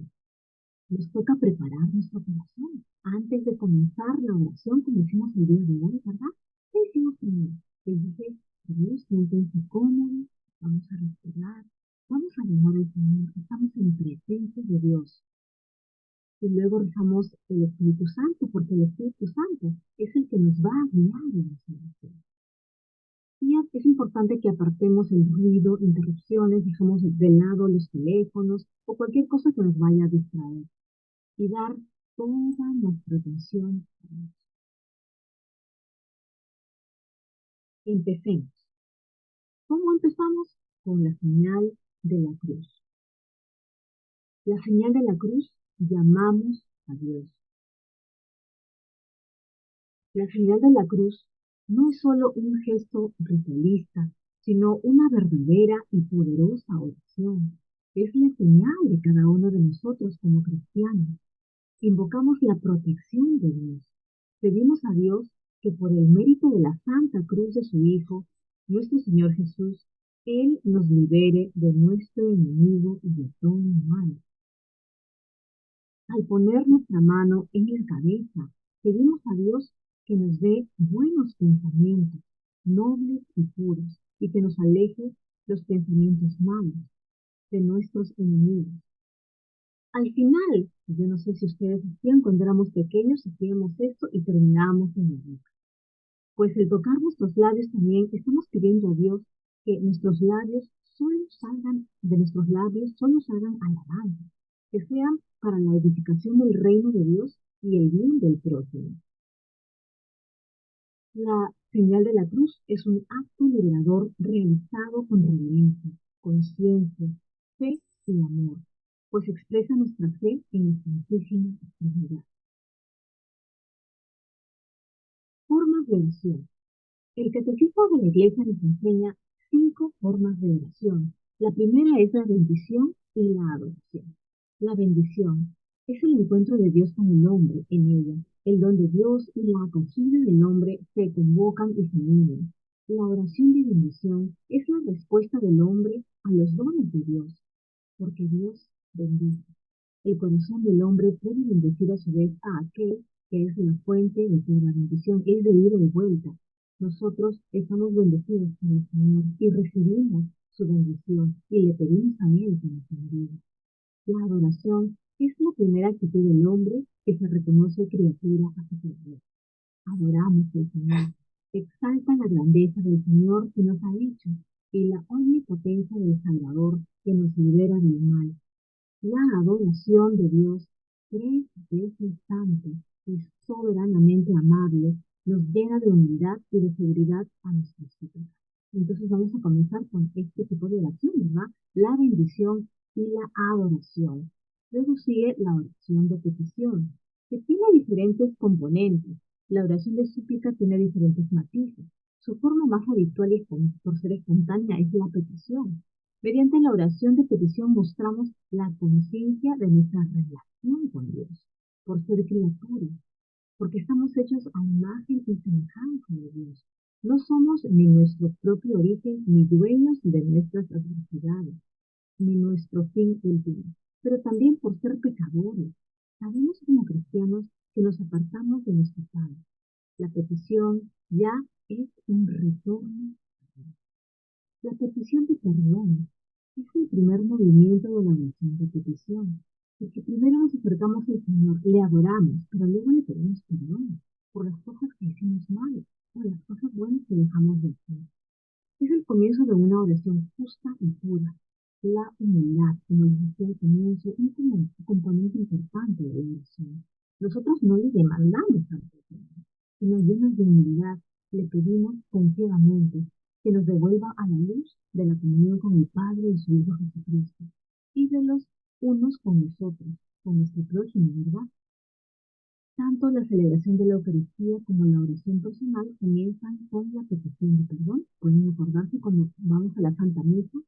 nos toca preparar nuestro corazón antes de comenzar la oración como hicimos el día de hoy, ¿verdad? ¿Qué hicimos primero? Les dije, Dios, siéntense cómodos, vamos a respirar, vamos a llamar al Señor, estamos en presencia de Dios. Y luego rezamos el Espíritu Santo, porque el Espíritu Santo es el que nos va a guiar en nuestra oración. Y es importante que apartemos el ruido, interrupciones, dejemos de lado los teléfonos o cualquier cosa que nos vaya a distraer y dar toda nuestra atención a Dios. Empecemos. ¿Cómo empezamos? Con la señal de la cruz. La señal de la cruz llamamos a Dios. La señal de la cruz no es solo un gesto ritualista, sino una verdadera y poderosa oración. Es la señal de cada uno de nosotros como cristianos. Invocamos la protección de Dios. Pedimos a Dios que por el mérito de la santa cruz de su Hijo, nuestro Señor Jesús, Él nos libere de nuestro enemigo y de todo mal. Al poner nuestra mano en la cabeza, pedimos a Dios que nos dé buenos pensamientos, nobles y puros, y que nos aleje los pensamientos malos de nuestros enemigos. Al final, yo no sé si ustedes hacían cuando éramos pequeños, hacíamos esto y terminábamos en la boca. Pues el tocar nuestros labios también estamos pidiendo a Dios que nuestros labios de nuestros labios solo salgan alabanzas, que sean para la edificación del reino de Dios y el bien del prójimo. La señal de la cruz es un acto liberador realizado con reverencia, conciencia, fe y amor, pues expresa nuestra fe en la Santísima Trinidad. Formas de oración. El Catecismo de la Iglesia nos enseña 5 formas de oración. La primera es la bendición y la adoración. La bendición es el encuentro de Dios con el hombre en ella. El don de Dios y la acogida del hombre se convocan y se unen. La oración de bendición es la respuesta del hombre a los dones de Dios, porque Dios bendice. El corazón del hombre puede bendecir a su vez a aquel que es la fuente de toda bendición, es de ida y vuelta. Nosotros estamos bendecidos por el Señor y recibimos su bendición y le pedimos a Él que nos bendiga. La adoración es la primera actitud del hombre que se reconoce criatura a su Creador. Adoramos al Señor, exalta la grandeza del Señor que nos ha hecho y la omnipotencia del Salvador que nos libera del mal. La adoración de Dios, 3 veces santo y soberanamente amable, nos llena de humildad y de seguridad a nuestros hijos. Entonces vamos a comenzar con este tipo de oración, ¿verdad? La bendición y la adoración. Luego sigue la oración de petición, que tiene diferentes componentes. La oración de súplica tiene diferentes matices. Su forma más habitual y por ser espontánea es la petición. Mediante la oración de petición mostramos la conciencia de nuestra relación con Dios, por ser criaturas, porque estamos hechos a imagen y semejanza de Dios. No somos ni nuestro propio origen, ni dueños de nuestras adversidades, ni nuestro fin último, pero también por ser pecadores. Sabemos como cristianos que nos apartamos de nuestro Padre. La petición ya es un retorno a Dios. La petición de perdón es el primer movimiento de la oración de petición, porque primero nos acercamos al Señor, le adoramos, pero luego le pedimos perdón por las cosas que hicimos mal o las cosas buenas que dejamos de hacer. Es el comienzo de una oración justa y pura. La humildad, como les decía al comienzo, es un componente importante de la oración. Nosotros no le demandamos al Señor, sino llenos de humildad le pedimos confiadamente que nos devuelva a la luz de la comunión con el Padre y su Hijo Jesucristo, y de los unos con nosotros, con nuestro prójimo, ¿verdad? Tanto la celebración de la Eucaristía como la oración personal comienzan con la petición de perdón. Pueden acordarse cuando vamos a la Santa Misa,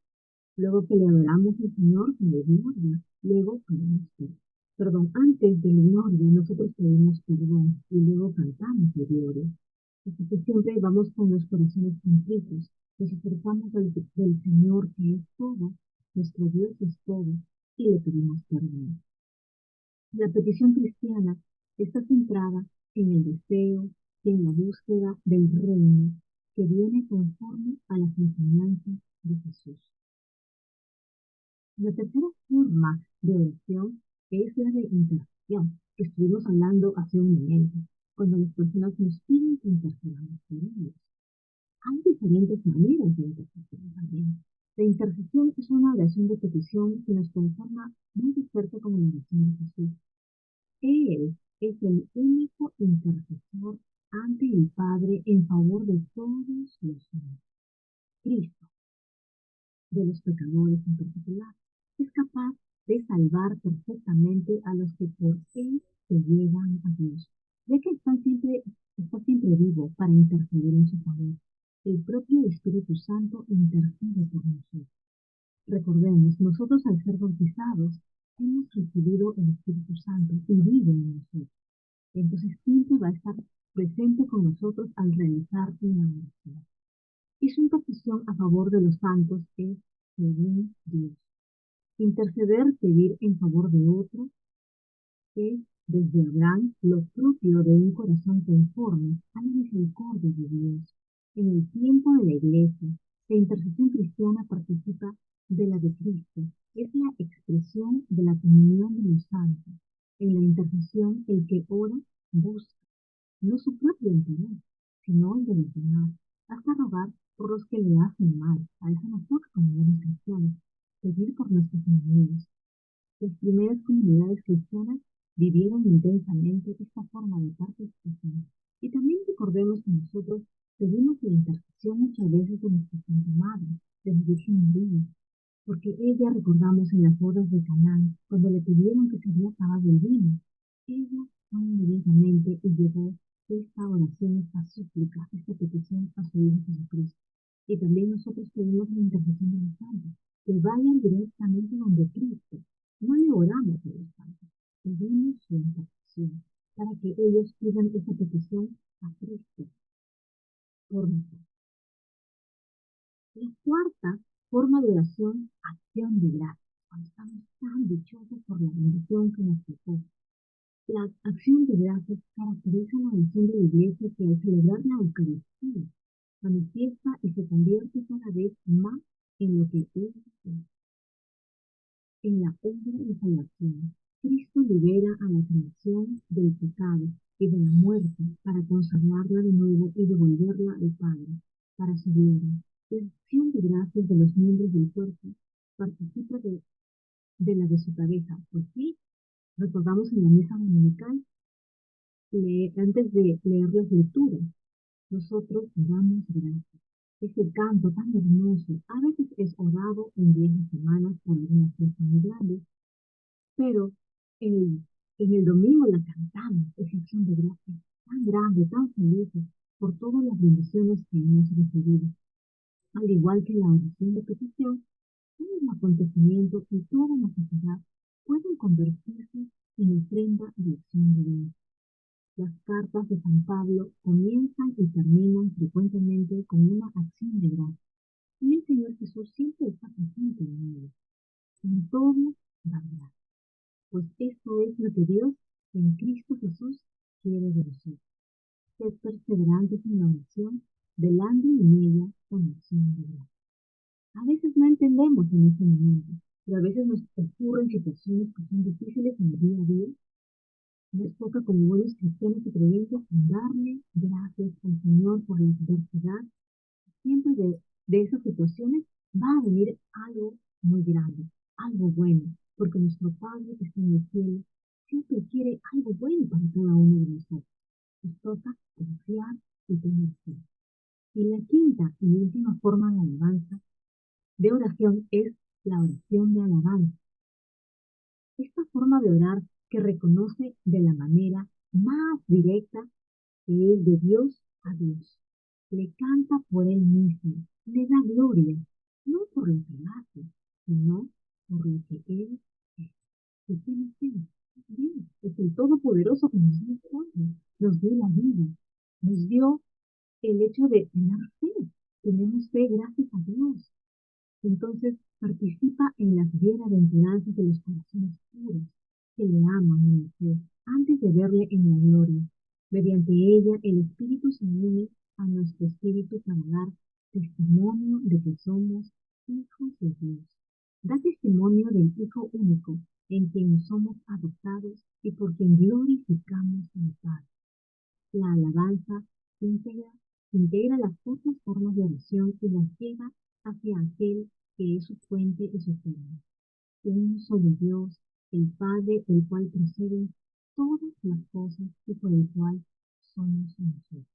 luego que le adoramos al Señor con el gloria, luego pedimos perdón. Perdón, antes del gloria nosotros pedimos perdón y luego cantamos el gloria. Así que siempre vamos con los corazones contritos, nos acercamos del Señor que es todo, nuestro Dios es todo, y le pedimos perdón. La petición cristiana está centrada en el deseo y en la búsqueda del reino que viene conforme a las enseñanzas de Jesús. La tercera forma de oración es la de intercesión, que estuvimos hablando hace un momento, cuando las personas nos piden que intercedamos por ellos. Hay diferentes maneras de intercesión también. La intercesión es una oración de petición que nos conforma muy de cerca con la oración de Jesús. Él es el único intercesor ante el Padre en favor de todos los hombres. Cristo, de los pecadores en particular, es capaz de salvar perfectamente a los que por él se llegan a Dios, ya que está siempre vivo para interceder en su favor. El propio Espíritu Santo intercede por nosotros. Recordemos, nosotros al ser bautizados hemos recibido el Espíritu Santo y vive en nosotros. Entonces siempre va a estar presente con nosotros al realizar una oración. Y su intercesión a favor de los santos es según Dios. Interceder, pedir en favor de otro, es desde Abraham lo propio de un corazón conforme a la misericordia de Dios. En el tiempo de la Iglesia, la intercesión cristiana participa de la de Cristo. Es la expresión de la comunión de los santos. En la intercesión, el que ora busca no su propio interés, sino el de los demás, hasta rogar por los que le hacen mal. A eso nos toca como buenos cristianos, pedir por nuestros enemigos. Las primeras comunidades cristianas vivieron intensamente esta forma de participación. Y también recordemos que nosotros pedimos la intercesión muchas veces de nuestra Santa Madre, de la Virgen María, porque ella, recordamos en las bodas de Canaán, cuando le pidieron que se había acabado el vino, ella fue inmediatamente y llevó esta oración, esta súplica, esta petición a su Hijo Jesucristo. Y también nosotros pedimos la intercesión de los santos, que vayan directamente donde Cristo. No le oramos a los santos, pedimos su intercesión para que ellos pidan esa petición a Cristo por nosotros. La cuarta forma de oración, acción de gracias. Cuando estamos tan dichosos por la bendición que nos tocó. La acción de gracias caracteriza la oración de la Iglesia que al celebrar la Eucaristía manifiesta y se convierte cada vez más en lo que es en la obra de salvación. Cristo libera a la creación del pecado y de la muerte para consagrarla de nuevo y devolverla al Padre para su gloria. La acción de gracias de los miembros del cuerpo participa de la de su cabeza. Pues sí, recordamos en la misa dominical, antes de leer las lecturas, nosotros damos gracias. Ese canto tan hermoso, a veces es orado en días de semana por algunas fiestas muy grandes, pero en el domingo la cantamos, esa acción de gracias tan grande, tan felices por todas las bendiciones que hemos recibido. Al igual que la oración de petición, todo acontecimiento y toda necesidad pueden convertirse en ofrenda de acción de Dios. Las cartas de San Pablo comienzan y terminan frecuentemente con una acción de gracias. Y el Señor Jesús siempre está presente en ellos. En todo da gracias. Pues esto es lo que Dios en Cristo Jesús quiere de nosotros. Ser perseverantes en la oración, velando en ella con acción de gracias. A veces no entendemos en ese momento, pero a veces nos ocurren situaciones que son difíciles en el día a día. Nos toca como buenos cristianos y creyentes darle gracias al Señor por la adversidad. Siempre de esas situaciones va a venir algo muy grande, algo bueno, porque nuestro Padre que está en el cielo siempre quiere algo bueno para cada uno de nosotros. Nos toca confiar y tener fe. Y la quinta y última forma de alabanza, de oración, es la oración de alabanza. Esta forma de orar que reconoce de la manera más directa que es de Dios a Dios. Le canta por él mismo, le da gloria, no por lo que hace, sino por lo que él es. ¿Y quién es él? Dios es el Todopoderoso que nos dio todo, nos dio la vida, nos dio el hecho de tener fe. Tenemos fe gracias a Dios. Entonces participa en las bienaventuranzas de los corazones puros. que le aman en la fe, antes de verle en la gloria. Mediante ella, el Espíritu se une a nuestro espíritu para dar testimonio de que somos hijos de Dios. Da testimonio del Hijo único, en quien somos adoptados y por quien glorificamos al Padre. La alabanza integra las otras formas de oración y las lleva hacia aquel que es su fuente y su fin. Un solo Dios, el Padre, del cual proceden todas las cosas y por el cual somos nosotros.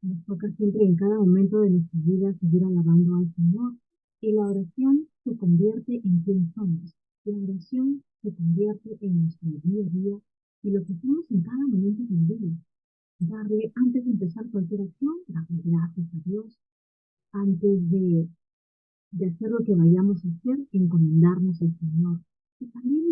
Nos toca siempre en cada momento de nuestra vida seguir alabando al Señor y la oración se convierte en quien somos. La oración se convierte en nuestro día a día y lo que hacemos en cada momento del día. Darle, antes de empezar cualquier acción, darle gracias a Dios. Antes de hacer lo que vayamos a hacer, encomendarnos al Señor. Y también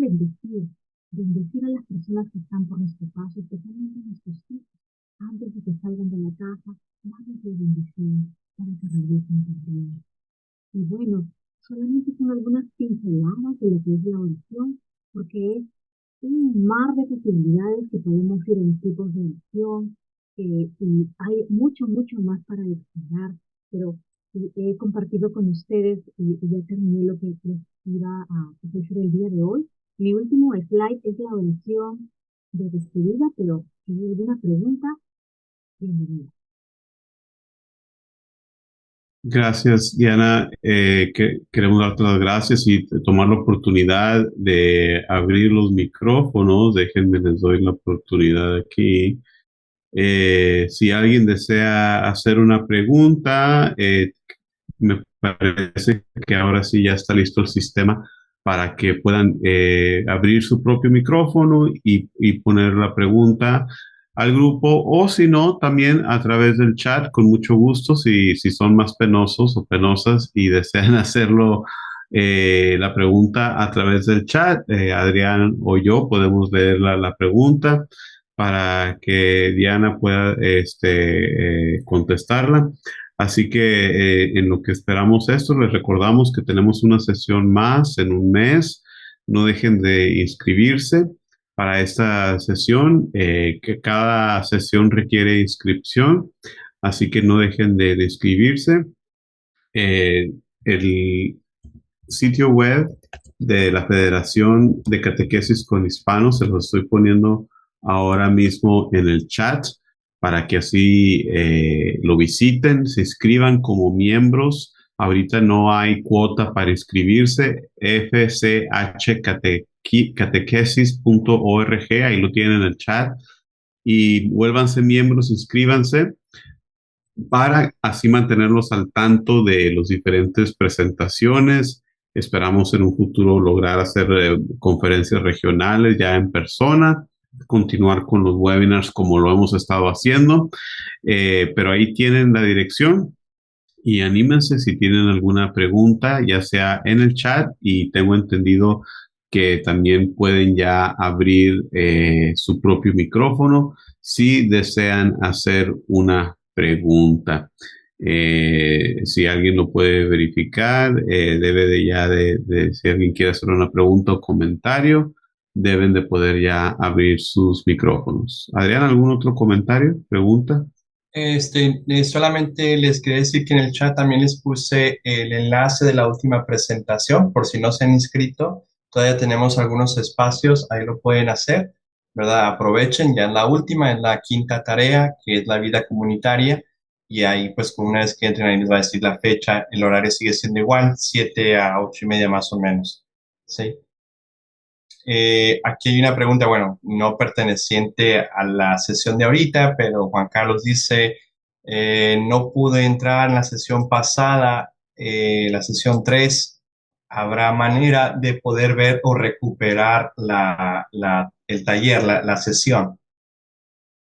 bendecir a las personas que están por nuestro paso, especialmente a nuestros hijos. Antes de que salgan de la casa, darles la bendición para que regresen también. Y bueno, solamente son algunas pinceladas de lo que es la oración, porque es un mar de posibilidades que podemos ir en tipos de oración, y hay mucho, mucho más para explorar, pero he compartido con ustedes y ya terminé lo que les iba a ofrecer el día de hoy. Mi último slide es la oración de despedida, pero si hay alguna pregunta, bienvenida. Gracias, Diana. Queremos darte las gracias y tomar la oportunidad de abrir los micrófonos. Déjenme, les doy la oportunidad aquí. Si alguien desea hacer una pregunta, me parece que ahora sí ya está listo el sistema para que puedan abrir su propio micrófono y poner la pregunta al grupo, o si no, también a través del chat, con mucho gusto, si son más penosos o penosas y desean hacerlo, la pregunta a través del chat, Adrián o yo podemos leer la pregunta para que Diana pueda contestarla. Así que en lo que esperamos esto, les recordamos que tenemos una sesión más en un mes. No dejen de inscribirse para esta sesión, que cada sesión requiere inscripción, así que no dejen de inscribirse. El sitio web de la Federación de Catequesis con Hispanos se lo estoy poniendo ahora mismo en el chat para que así lo visiten, se inscriban como miembros. Ahorita no hay cuota para inscribirse. fchcatequesis.org, ahí lo tienen en el chat. Y vuélvanse miembros, inscríbanse para así mantenerlos al tanto de las diferentes presentaciones. Esperamos en un futuro lograr hacer conferencias regionales ya en persona, continuar con los webinars como lo hemos estado haciendo, pero ahí tienen la dirección y anímense si tienen alguna pregunta, ya sea en el chat, y tengo entendido que también pueden ya abrir su propio micrófono si desean hacer una pregunta. Si alguien lo puede verificar, debe de ya si alguien quiere hacer una pregunta o comentario, deben de poder ya abrir sus micrófonos. Adrián, ¿algún otro comentario, pregunta? Solamente les quería decir que en el chat también les puse el enlace de la última presentación, por si no se han inscrito, todavía tenemos algunos espacios, ahí lo pueden hacer, ¿verdad? Aprovechen, ya en la última, en la quinta tarea, que es la vida comunitaria, y ahí pues una vez que entren ahí les va a decir la fecha, el horario sigue siendo igual, 7 a 8:30 más o menos, ¿sí? Aquí hay una pregunta, bueno, no perteneciente a la sesión de ahorita, pero Juan Carlos dice, no pude entrar en la sesión pasada, la sesión 3. ¿Habrá manera de poder ver o recuperar el taller, la sesión?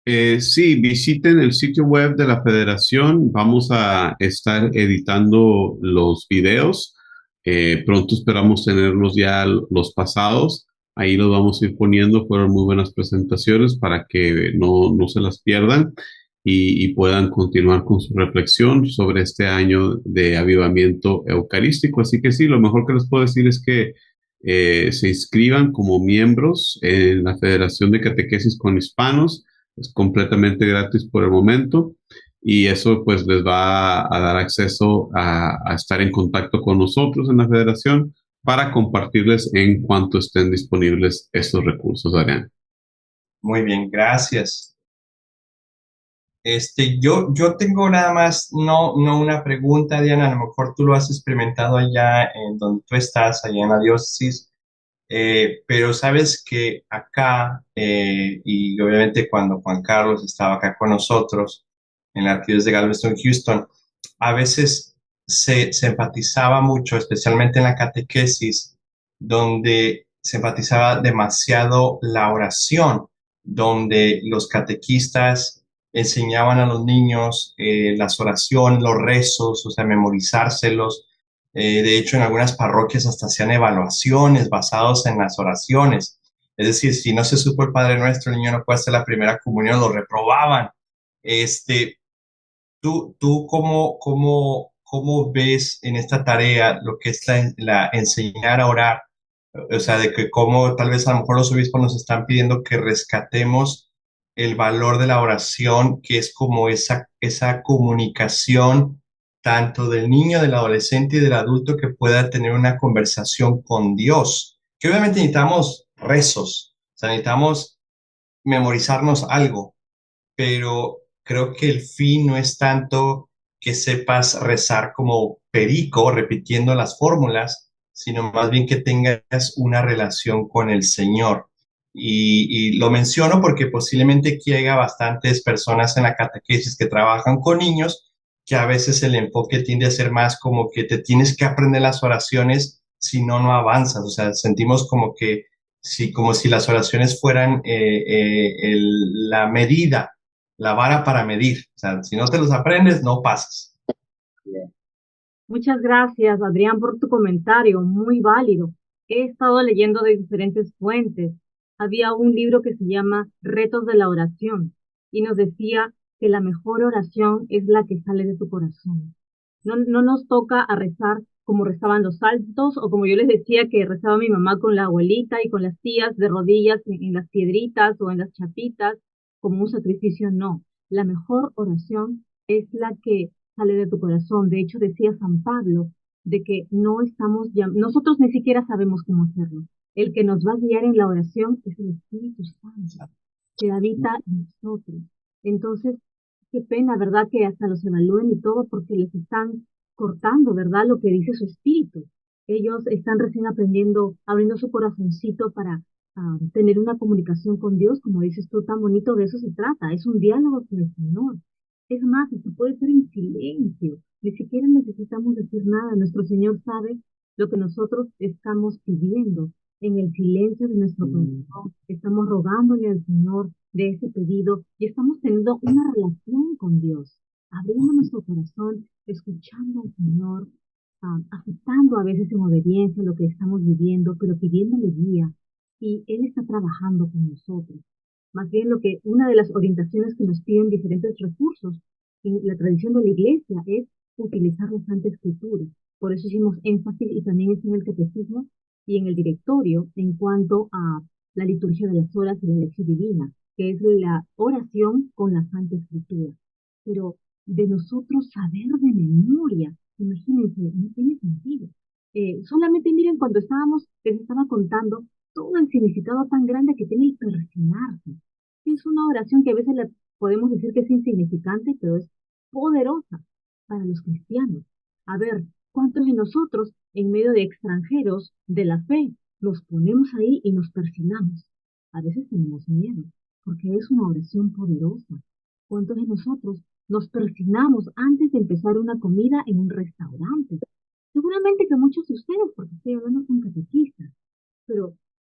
Sí, visiten el sitio web de la Federación. Vamos a estar editando los videos. Pronto esperamos tenerlos ya los pasados. Ahí los vamos a ir poniendo. Fueron muy buenas presentaciones para que no se las pierdan y puedan continuar con su reflexión sobre este año de avivamiento eucarístico. Así que sí, lo mejor que les puedo decir es que se inscriban como miembros en la Federación de Catequesis con Hispanos. Es completamente gratis por el momento y eso pues les va a dar acceso a estar en contacto con nosotros en la federación para compartirles en cuanto estén disponibles estos recursos, Adrián. Muy bien, gracias. Yo tengo nada más, no una pregunta, Diana, a lo mejor tú lo has experimentado allá en donde tú estás, allá en la diócesis, pero sabes que acá, y obviamente cuando Juan Carlos estaba acá con nosotros, en la arquidiócesis de Galveston, Houston, a veces se enfatizaba mucho, especialmente en la catequesis, donde se enfatizaba demasiado la oración, donde los catequistas enseñaban a los niños las oraciones, los rezos, o sea, memorizárselos. De hecho, en algunas parroquias hasta hacían evaluaciones basadas en las oraciones. Es decir, si no se supo el Padre Nuestro, el niño no puede hacer la primera comunión, lo reprobaban. Este, ¿Tú cómo ves en esta tarea lo que es la enseñar a orar? O sea, de que cómo tal vez a lo mejor los obispos nos están pidiendo que rescatemos el valor de la oración, que es como esa comunicación tanto del niño, del adolescente y del adulto que pueda tener una conversación con Dios. Que obviamente necesitamos rezos, o sea, necesitamos memorizarnos algo, pero creo que el fin no es tanto que sepas rezar como perico, repitiendo las fórmulas, sino más bien que tengas una relación con el Señor. Y lo menciono porque posiblemente aquí haya bastantes personas en la catequesis que trabajan con niños, que a veces el enfoque tiende a ser más como que te tienes que aprender las oraciones, si no, no avanzas. O sea, sentimos como que, sí, como si las oraciones fueran la medida, la vara para medir. O sea, si no te los aprendes, no pasas. Muchas gracias, Adrián, por tu comentario, muy válido. He estado leyendo de diferentes fuentes. Había un libro que se llama Retos de la oración y nos decía que la mejor oración es la que sale de tu corazón. No nos toca a rezar como rezaban los santos o como yo les decía que rezaba mi mamá con la abuelita y con las tías de rodillas en las piedritas o en las chapitas como un sacrificio, no. La mejor oración es la que sale de tu corazón. De hecho, decía San Pablo de que no estamos, nosotros ni siquiera sabemos cómo hacerlo. El que nos va a guiar en la oración es el Espíritu Santo, que habita en nosotros. Entonces, qué pena, ¿verdad? Que hasta los evalúen y todo porque les están cortando, ¿verdad? Lo que dice su espíritu. Ellos están recién aprendiendo, abriendo su corazoncito para tener una comunicación con Dios, como dices tú, tan bonito, de eso se trata. Es un diálogo con el Señor. Es más, esto puede ser en silencio. Ni siquiera necesitamos decir nada. Nuestro Señor sabe lo que nosotros estamos pidiendo en el silencio de nuestro corazón. Estamos rogándole al Señor de ese pedido y estamos teniendo una relación con Dios, abriendo nuestro corazón, escuchando al Señor, aceptando a veces en obediencia lo que estamos viviendo, pero pidiéndole guía. Y Él está trabajando con nosotros. Más bien una de las orientaciones que nos piden diferentes recursos en la tradición de la iglesia es utilizar la Santa Escritura. Por eso hicimos énfasis y también es en el catecismo y en el directorio en cuanto a la liturgia de las horas y la lección divina, que es la oración con la Santa Escritura. Pero de nosotros saber de memoria, imagínense, no tiene sentido. Solamente miren cuando les estaba contando todo el significado tan grande que tiene el persignarse. Es una oración que a veces le podemos decir que es insignificante, pero es poderosa para los cristianos. A ver, ¿cuántos de nosotros, en medio de extranjeros de la fe, nos ponemos ahí y nos persignamos? A veces tenemos miedo, porque es una oración poderosa. ¿Cuántos de nosotros nos persignamos antes de empezar una comida en un restaurante? Seguramente que muchos de ustedes, porque estoy hablando con catequistas, pero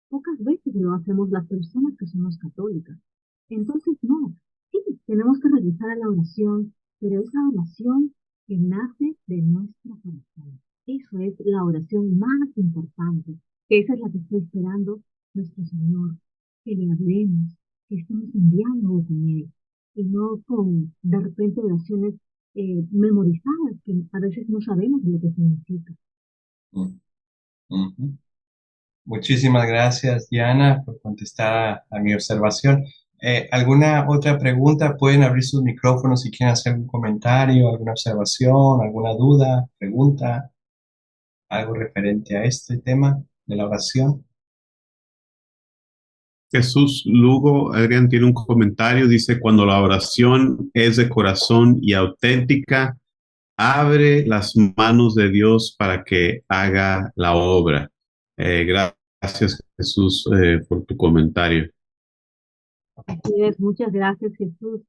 pocas veces lo hacemos las personas que somos católicas. Entonces, no, sí, tenemos que regresar a la oración, pero esa oración que nace de nuestro corazón. Eso es la oración más importante, que esa es la que está esperando nuestro Señor, que le hablemos, que estemos en diálogo con Él, y no con, de repente, oraciones memorizadas que a veces no sabemos lo que significa. Mm, ujú. Muchísimas gracias, Diana, por contestar a mi observación. ¿Alguna otra pregunta? Pueden abrir sus micrófonos si quieren hacer un comentario, alguna observación, alguna duda, pregunta, algo referente a este tema de la oración. Jesús Lugo, Adrián tiene un comentario, dice, cuando la oración es de corazón y auténtica, abre las manos de Dios para que haga la obra. Gracias, Jesús, por tu comentario. Así es, muchas gracias, Jesús.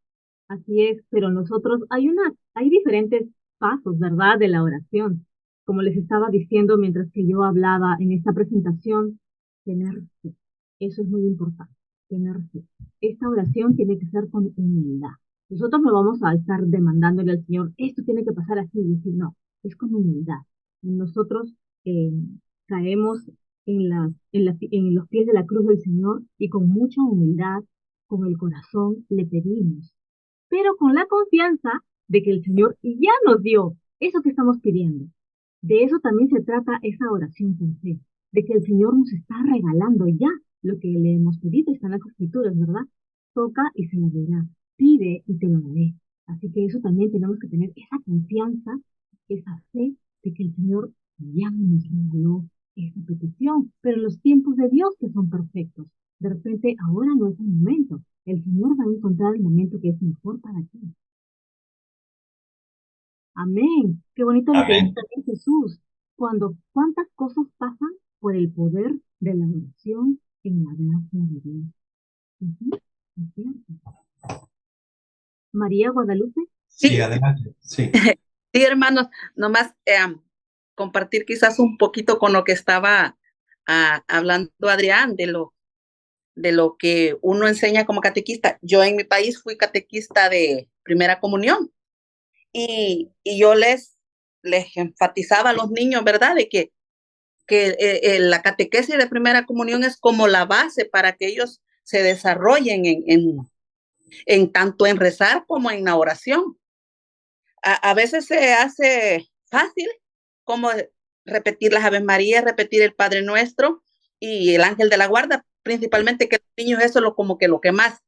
Así es, pero nosotros, hay diferentes pasos, ¿verdad?, de la oración. Como les estaba diciendo mientras que yo hablaba en esta presentación, tener fe. Eso es muy importante, tener fe. Esta oración tiene que ser con humildad. Nosotros no vamos a estar demandándole al Señor, esto tiene que pasar así, y decir, no, es con humildad. Nosotros eh, caemos en los pies de la cruz del Señor y con mucha humildad, con el corazón, le pedimos, pero con la confianza de que el Señor ya nos dio eso que estamos pidiendo. De eso también se trata esa oración con fe, de que el Señor nos está regalando ya lo que le hemos pedido. Está en las Escrituras, ¿verdad? Toca y se lo dará, pide y te lo daré. Así que eso también tenemos que tener esa confianza, esa fe de que el Señor ya nos regaló esa petición, pero en los tiempos de Dios que son perfectos. De repente ahora no es el momento. El Señor va a encontrar el momento que es mejor para ti. Amén. Qué bonito lo que dice Amén. también Jesús. Cuántas cosas pasan por el poder de la oración en la gracia de Dios. Ujú, es cierto. María Guadalupe. Sí, Sí, adelante. Sí. sí, hermanos, nomás compartir quizás un poquito con lo que estaba hablando Adrián, de lo que uno enseña como catequista. Yo en mi país fui catequista de primera comunión y yo les enfatizaba a los niños, ¿verdad? De que la catequesis de primera comunión es como la base para que ellos se desarrollen en tanto en rezar como en la oración. A veces se hace fácil como repetir las Ave María, repetir el Padre Nuestro y el Ángel de la Guarda, principalmente que los niños eso es como que lo que más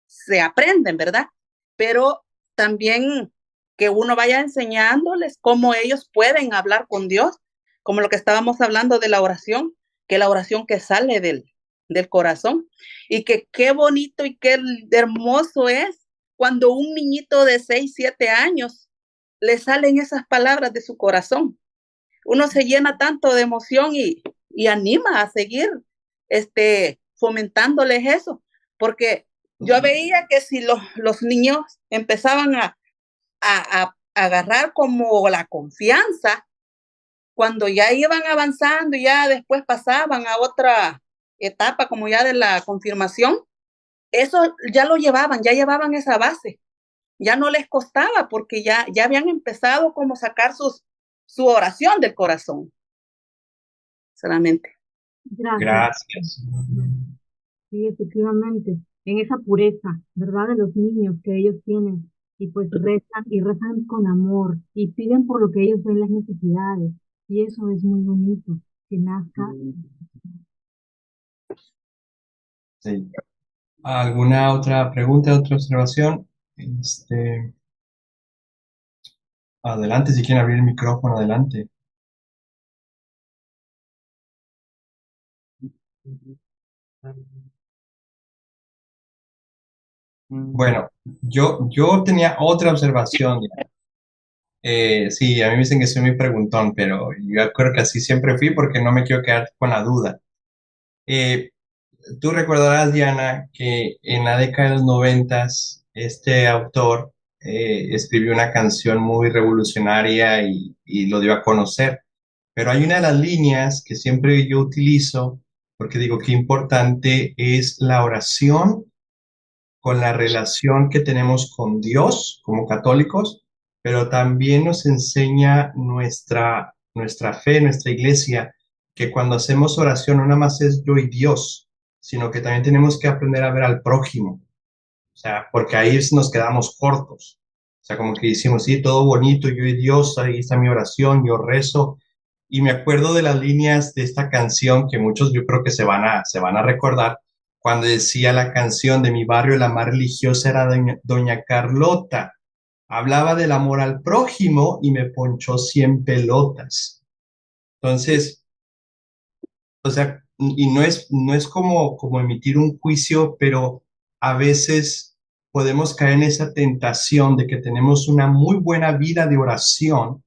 se aprenden, ¿verdad? Pero también que uno vaya enseñándoles cómo ellos pueden hablar con Dios, como lo que estábamos hablando de la oración, que la oración que sale del corazón, y que qué bonito y qué hermoso es cuando un niñito de 6, 7 años le salen esas palabras de su corazón. Uno se llena tanto de emoción y anima a seguir fomentándoles eso, porque yo veía que si los niños empezaban a agarrar como la confianza, cuando ya iban avanzando y ya después pasaban a otra etapa como ya de la confirmación, eso ya lo llevaban, ya llevaban esa base, ya no les costaba porque ya habían empezado como sacar su oración del corazón, solamente. Gracias. Gracias. Sí, efectivamente, en esa pureza, ¿verdad? De los niños que ellos tienen y pues rezan y rezan con amor y piden por lo que ellos ven las necesidades y eso es muy bonito, que nazca. Sí. ¿Alguna otra pregunta, otra observación? Adelante, si quieren abrir el micrófono, adelante. Bueno, yo tenía otra observación. Sí, a mí me dicen que soy muy preguntón, pero yo creo que así siempre fui porque no me quiero quedar con la duda. Eh, Tú recordarás, Diana, que en la década de los 90 este autor escribió una canción muy revolucionaria y lo dio a conocer. Pero hay una de las líneas que siempre yo utilizo, porque digo que importante es la oración con la relación que tenemos con Dios como católicos, pero también nos enseña nuestra fe, nuestra iglesia, que cuando hacemos oración no nada más es yo y Dios, sino que también tenemos que aprender a ver al prójimo. O sea, porque ahí nos quedamos cortos. O sea, como que decimos, sí, todo bonito, yo y Dios, ahí está mi oración, yo rezo, y me acuerdo de las líneas de esta canción que muchos yo creo que se van a recordar, cuando decía la canción de mi barrio, la más religiosa era Doña Carlota. Hablaba del amor al prójimo y me ponchó 100 pelotas. Entonces, o sea, y no es como emitir un juicio, pero a veces podemos caer en esa tentación de que tenemos una muy buena vida de oración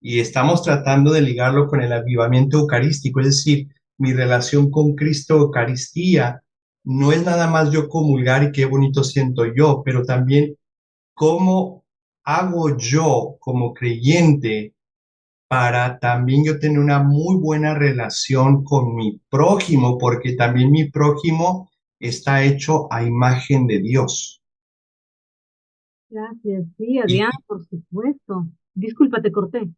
y estamos tratando de ligarlo con el avivamiento eucarístico, es decir, mi relación con Cristo, Eucaristía, no es nada más yo comulgar y qué bonito siento yo, pero también cómo hago yo como creyente para también yo tener una muy buena relación con mi prójimo, porque también mi prójimo está hecho a imagen de Dios. Gracias, sí, Y Adrián, por supuesto. Disculpa, te corté.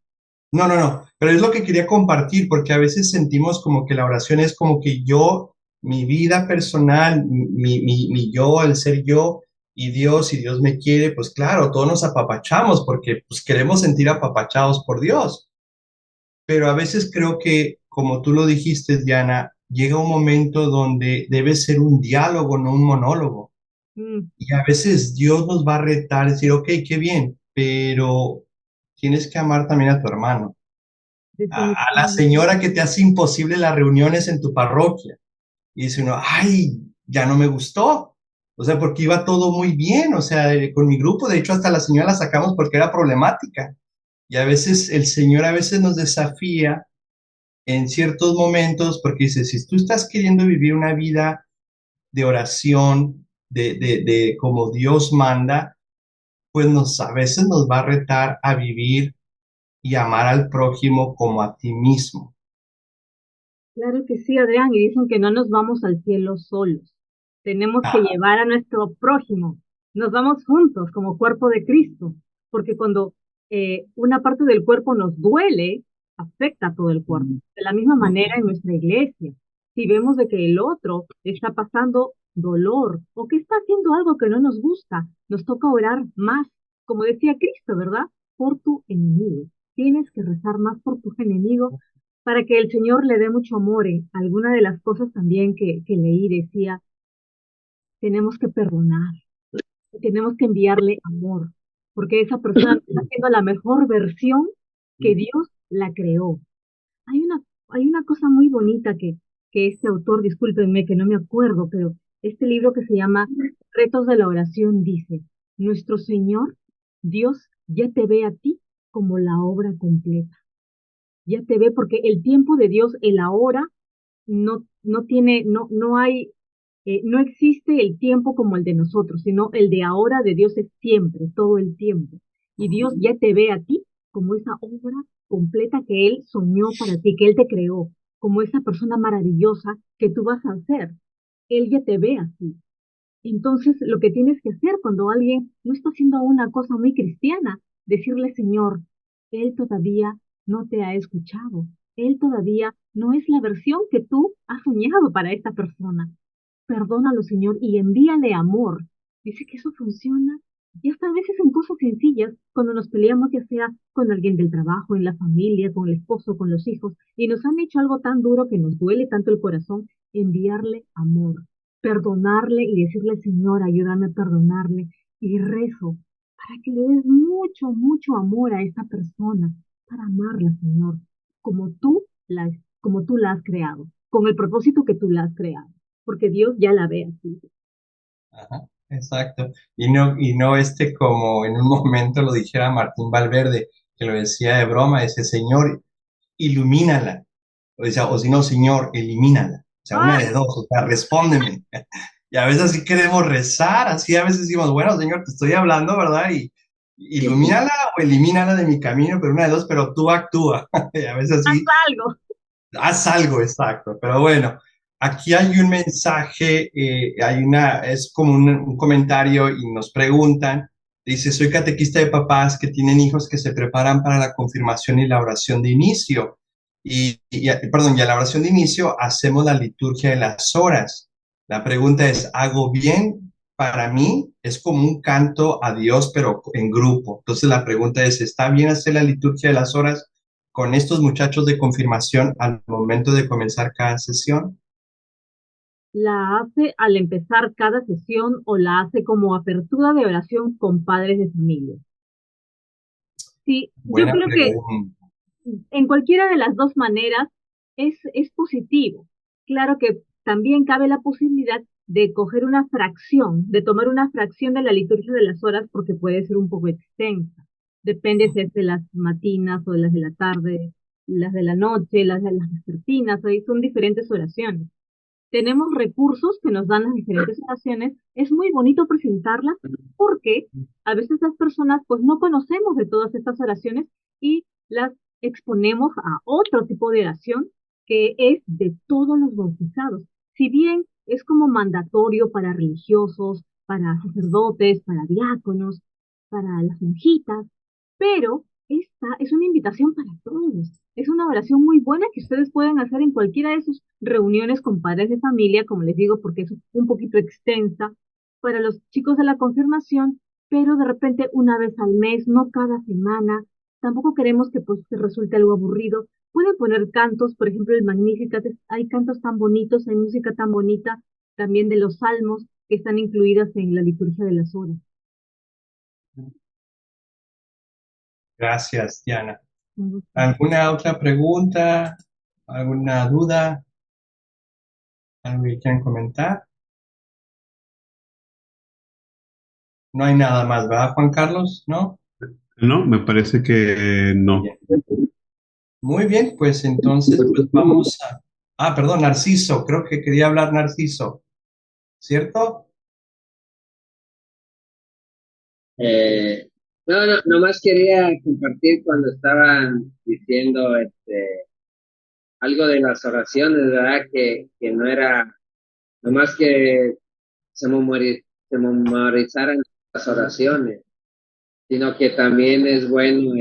no, pero es lo que quería compartir, porque a veces sentimos como que la oración es como que yo, mi vida personal, mi yo, el ser yo, y Dios me quiere, pues claro, todos nos apapachamos porque pues queremos sentir apapachados por Dios. Pero a veces creo que, como tú lo dijiste, Diana, llega un momento donde debe ser un diálogo, no un monólogo. Mm, Y a veces Dios nos va a retar, decir, ok, qué bien, pero tienes que amar también a tu hermano, a la definitivamente. señora que te hace imposible las reuniones en tu parroquia. Y dice uno, ay, ya no me gustó. O sea, porque iba todo muy bien, o sea, con mi grupo, de hecho, hasta la señora la sacamos porque era problemática. Y a veces el Señor a veces nos desafía en ciertos momentos, porque dice, si tú estás queriendo vivir una vida de oración, de como Dios manda, pues a veces nos va a retar a vivir y amar al prójimo como a ti mismo. Claro que sí, Adrián, y dicen que no nos vamos al cielo solos. Tenemos que Ah, llevar a nuestro prójimo. Nos vamos juntos como cuerpo de Cristo, porque cuando una parte del cuerpo nos duele, afecta a todo el cuerpo. De la misma manera en nuestra iglesia, si vemos de que el otro está pasando dolor o que está haciendo algo que no nos gusta, nos toca orar más, como decía Cristo, ¿verdad? Por tu enemigo. Tienes que rezar más por tus enemigos para que el Señor le dé mucho amor. Alguna de las cosas también que leí decía, tenemos que perdonar, tenemos que enviarle amor, porque esa persona está haciendo la mejor versión que Dios la creó. Hay una, hay una cosa muy bonita que este autor, discúlpenme que no me acuerdo, pero este libro que se llama Retos de la Oración dice, nuestro Señor, Dios, ya te ve a ti como la obra completa. Ya te ve porque el tiempo de Dios, el ahora, no tiene, no hay, no existe el tiempo como el de nosotros, sino el de ahora de Dios es siempre, todo el tiempo. Y Dios ya te ve a ti como esa obra completa que Él soñó para ti, que Él te creó, como esa persona maravillosa que tú vas a ser. Él ya te ve así. Entonces, lo que tienes que hacer cuando alguien no está haciendo una cosa muy cristiana, decirle, Señor, Él todavía no te ha escuchado. Él todavía no es la versión que tú has soñado para esta persona. Perdónalo, Señor, y envíale amor. Dice que eso funciona. Y hasta a veces en cosas sencillas, cuando nos peleamos, ya sea con alguien del trabajo, en la familia, con el esposo, con los hijos, y nos han hecho algo tan duro que nos duele tanto el corazón, enviarle amor, perdonarle y decirle, Señor, ayúdame a perdonarle. Y rezo para que le des mucho, mucho amor a esta persona, para amarla, Señor, como tú la, como tú la has creado, con el propósito que tú la has creado, porque Dios ya la ve así. ajá, exacto. Y no como en un momento lo dijera Martín Valverde, que lo decía de broma, ese Señor, ilumínala. O sea, o si no, Señor, elimínala. O sea, una ¡Ay! de dos, o sea, respóndeme. Y a veces sí queremos rezar, así a veces decimos, bueno, Señor, te estoy hablando, ¿verdad? Y ilumínala o elimínala de mi camino, pero una de dos, pero tú actúa. Y a veces Haz sí, algo. haz algo, exacto. Pero bueno, aquí hay un mensaje, es como un comentario y nos preguntan, dice, soy catequista de papás que tienen hijos que se preparan para la confirmación y la oración de inicio. Perdón, y a la oración de inicio hacemos la liturgia de las horas. La pregunta es, ¿hago bien? Para mí es como un canto a Dios, pero en grupo. Entonces la pregunta es, ¿está bien hacer la liturgia de las horas con estos muchachos de confirmación al momento de comenzar cada sesión? ¿La hace al empezar cada sesión o la hace como apertura de oración con padres de familia? Sí, yo Buena creo que pregunta. en cualquiera de las dos maneras es positivo. Claro que también cabe la posibilidad de coger una fracción, de tomar una fracción de la liturgia de las horas porque puede ser un poco extensa. Depende si es de las matinas o de las de la tarde, las de la noche, las de las vespertinas, ahí son diferentes oraciones. Tenemos recursos que nos dan las diferentes oraciones. Es muy bonito presentarlas porque a veces las personas pues no conocemos de todas estas oraciones y las exponemos a otro tipo de oración que es de todos los bautizados. Si bien es como mandatorio para religiosos, para sacerdotes, para diáconos, para las monjitas, pero esta es una invitación para todos. Es una oración muy buena que ustedes pueden hacer en cualquiera de sus reuniones con padres de familia, como les digo, porque es un poquito extensa para los chicos de la confirmación, pero de repente una vez al mes, no cada semana. Tampoco queremos que pues se resulte algo aburrido. Pueden poner cantos, por ejemplo, el Magnificat, hay cantos tan bonitos, hay música tan bonita, también de los salmos que están incluidas en la liturgia de las horas. Gracias, Diana. ¿Alguna otra pregunta? ¿Alguna duda? ¿Algo que quieran comentar? No hay nada más, ¿verdad, Juan Carlos? ¿No? No, me parece que no. Bien. Muy bien, pues entonces pues vamos a... Ah, perdón, Narciso, creo que quería hablar Narciso, ¿cierto? Eh, no, nomás quería compartir cuando estaban diciendo algo de las oraciones, ¿verdad? Que no era nomás que se memorizaran las oraciones, sino que también es bueno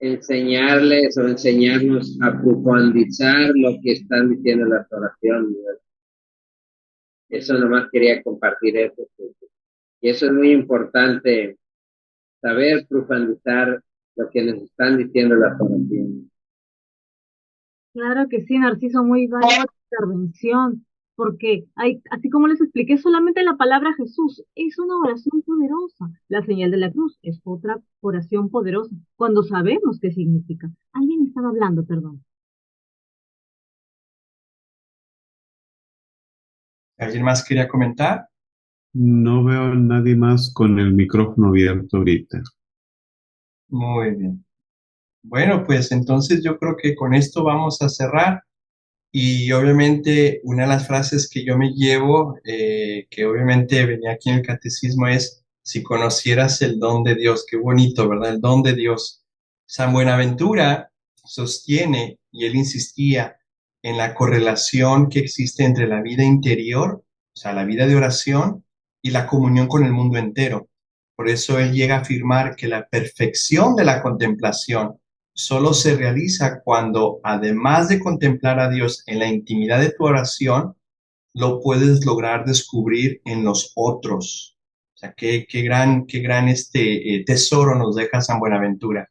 enseñarles o enseñarnos a profundizar lo que están diciendo las oraciones, ¿verdad? Eso nomás quería compartir eso. Y eso es muy importante, saber profundizar lo que nos están diciendo las oraciones. Claro que sí, Narciso, muy válida intervención, porque hay, así como les expliqué, solamente la palabra Jesús es una oración poderosa. La señal de la cruz es otra oración poderosa, cuando sabemos qué significa. Alguien estaba hablando, perdón. ¿Alguien más quería comentar? No veo a nadie más con el micrófono abierto ahorita. Muy bien. Bueno, pues entonces yo creo que con esto vamos a cerrar. Y obviamente una de las frases que yo me llevo, que obviamente venía aquí en el catecismo, es, si conocieras el don de Dios, qué bonito, ¿verdad? El don de Dios. San Buenaventura sostiene, y él insistía en la correlación que existe entre la vida interior, o sea, la vida de oración, y la comunión con el mundo entero. Por eso él llega a afirmar que la perfección de la contemplación solo se realiza cuando, además de contemplar a Dios en la intimidad de tu oración, lo puedes lograr descubrir en los otros. O sea, qué gran tesoro nos deja San Buenaventura.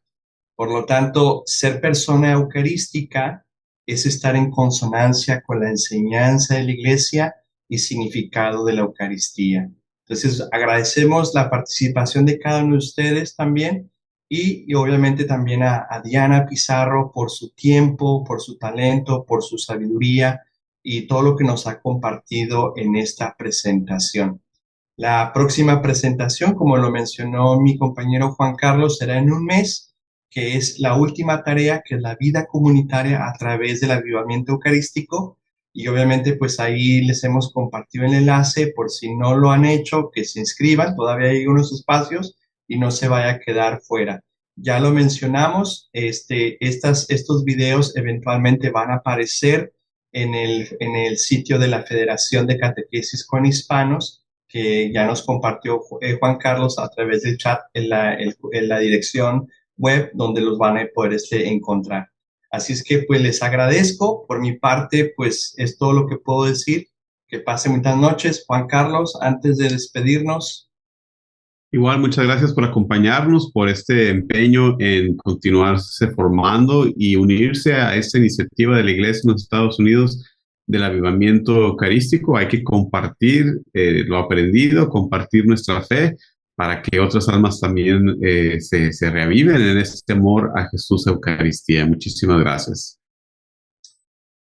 Por lo tanto, ser persona eucarística es estar en consonancia con la enseñanza de la Iglesia y significado de la Eucaristía. Entonces, agradecemos la participación de cada uno de ustedes también y obviamente también a Diana Pizarro por su tiempo, por su talento, por su sabiduría y todo lo que nos ha compartido en esta presentación. La próxima presentación, como lo mencionó mi compañero Juan Carlos, será en un mes, que es la última tarea, que es la vida comunitaria a través del avivamiento eucarístico. Y obviamente, pues ahí les hemos compartido el enlace por si no lo han hecho, que se inscriban, todavía hay unos espacios y no se vaya a quedar fuera. Ya lo mencionamos, estos videos eventualmente van a aparecer en el sitio de la Federación de Catequesis con Hispanos, que ya nos compartió Juan Carlos a través del chat en la dirección web donde los van a poder encontrar. Así es que pues les agradezco. Por mi parte, pues es todo lo que puedo decir. Que pasen muchas noches. Juan Carlos, antes de despedirnos. Igual, muchas gracias por acompañarnos, por este empeño en continuarse formando y unirse a esta iniciativa de la Iglesia en los Estados Unidos del avivamiento eucarístico. Hay que compartir lo aprendido, compartir nuestra fe para que otras almas también se reaviven en este amor a Jesús Eucaristía. Muchísimas gracias.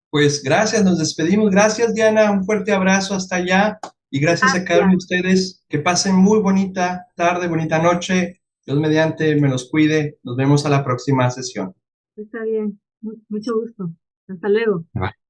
Pues gracias, nos despedimos. Gracias, Diana, un fuerte abrazo hasta allá. Y gracias a cada uno de ustedes. Que pasen muy bonita tarde, bonita noche. Dios mediante me los cuide. Nos vemos a la próxima sesión. Está bien. Mucho gusto. Hasta luego. Bye.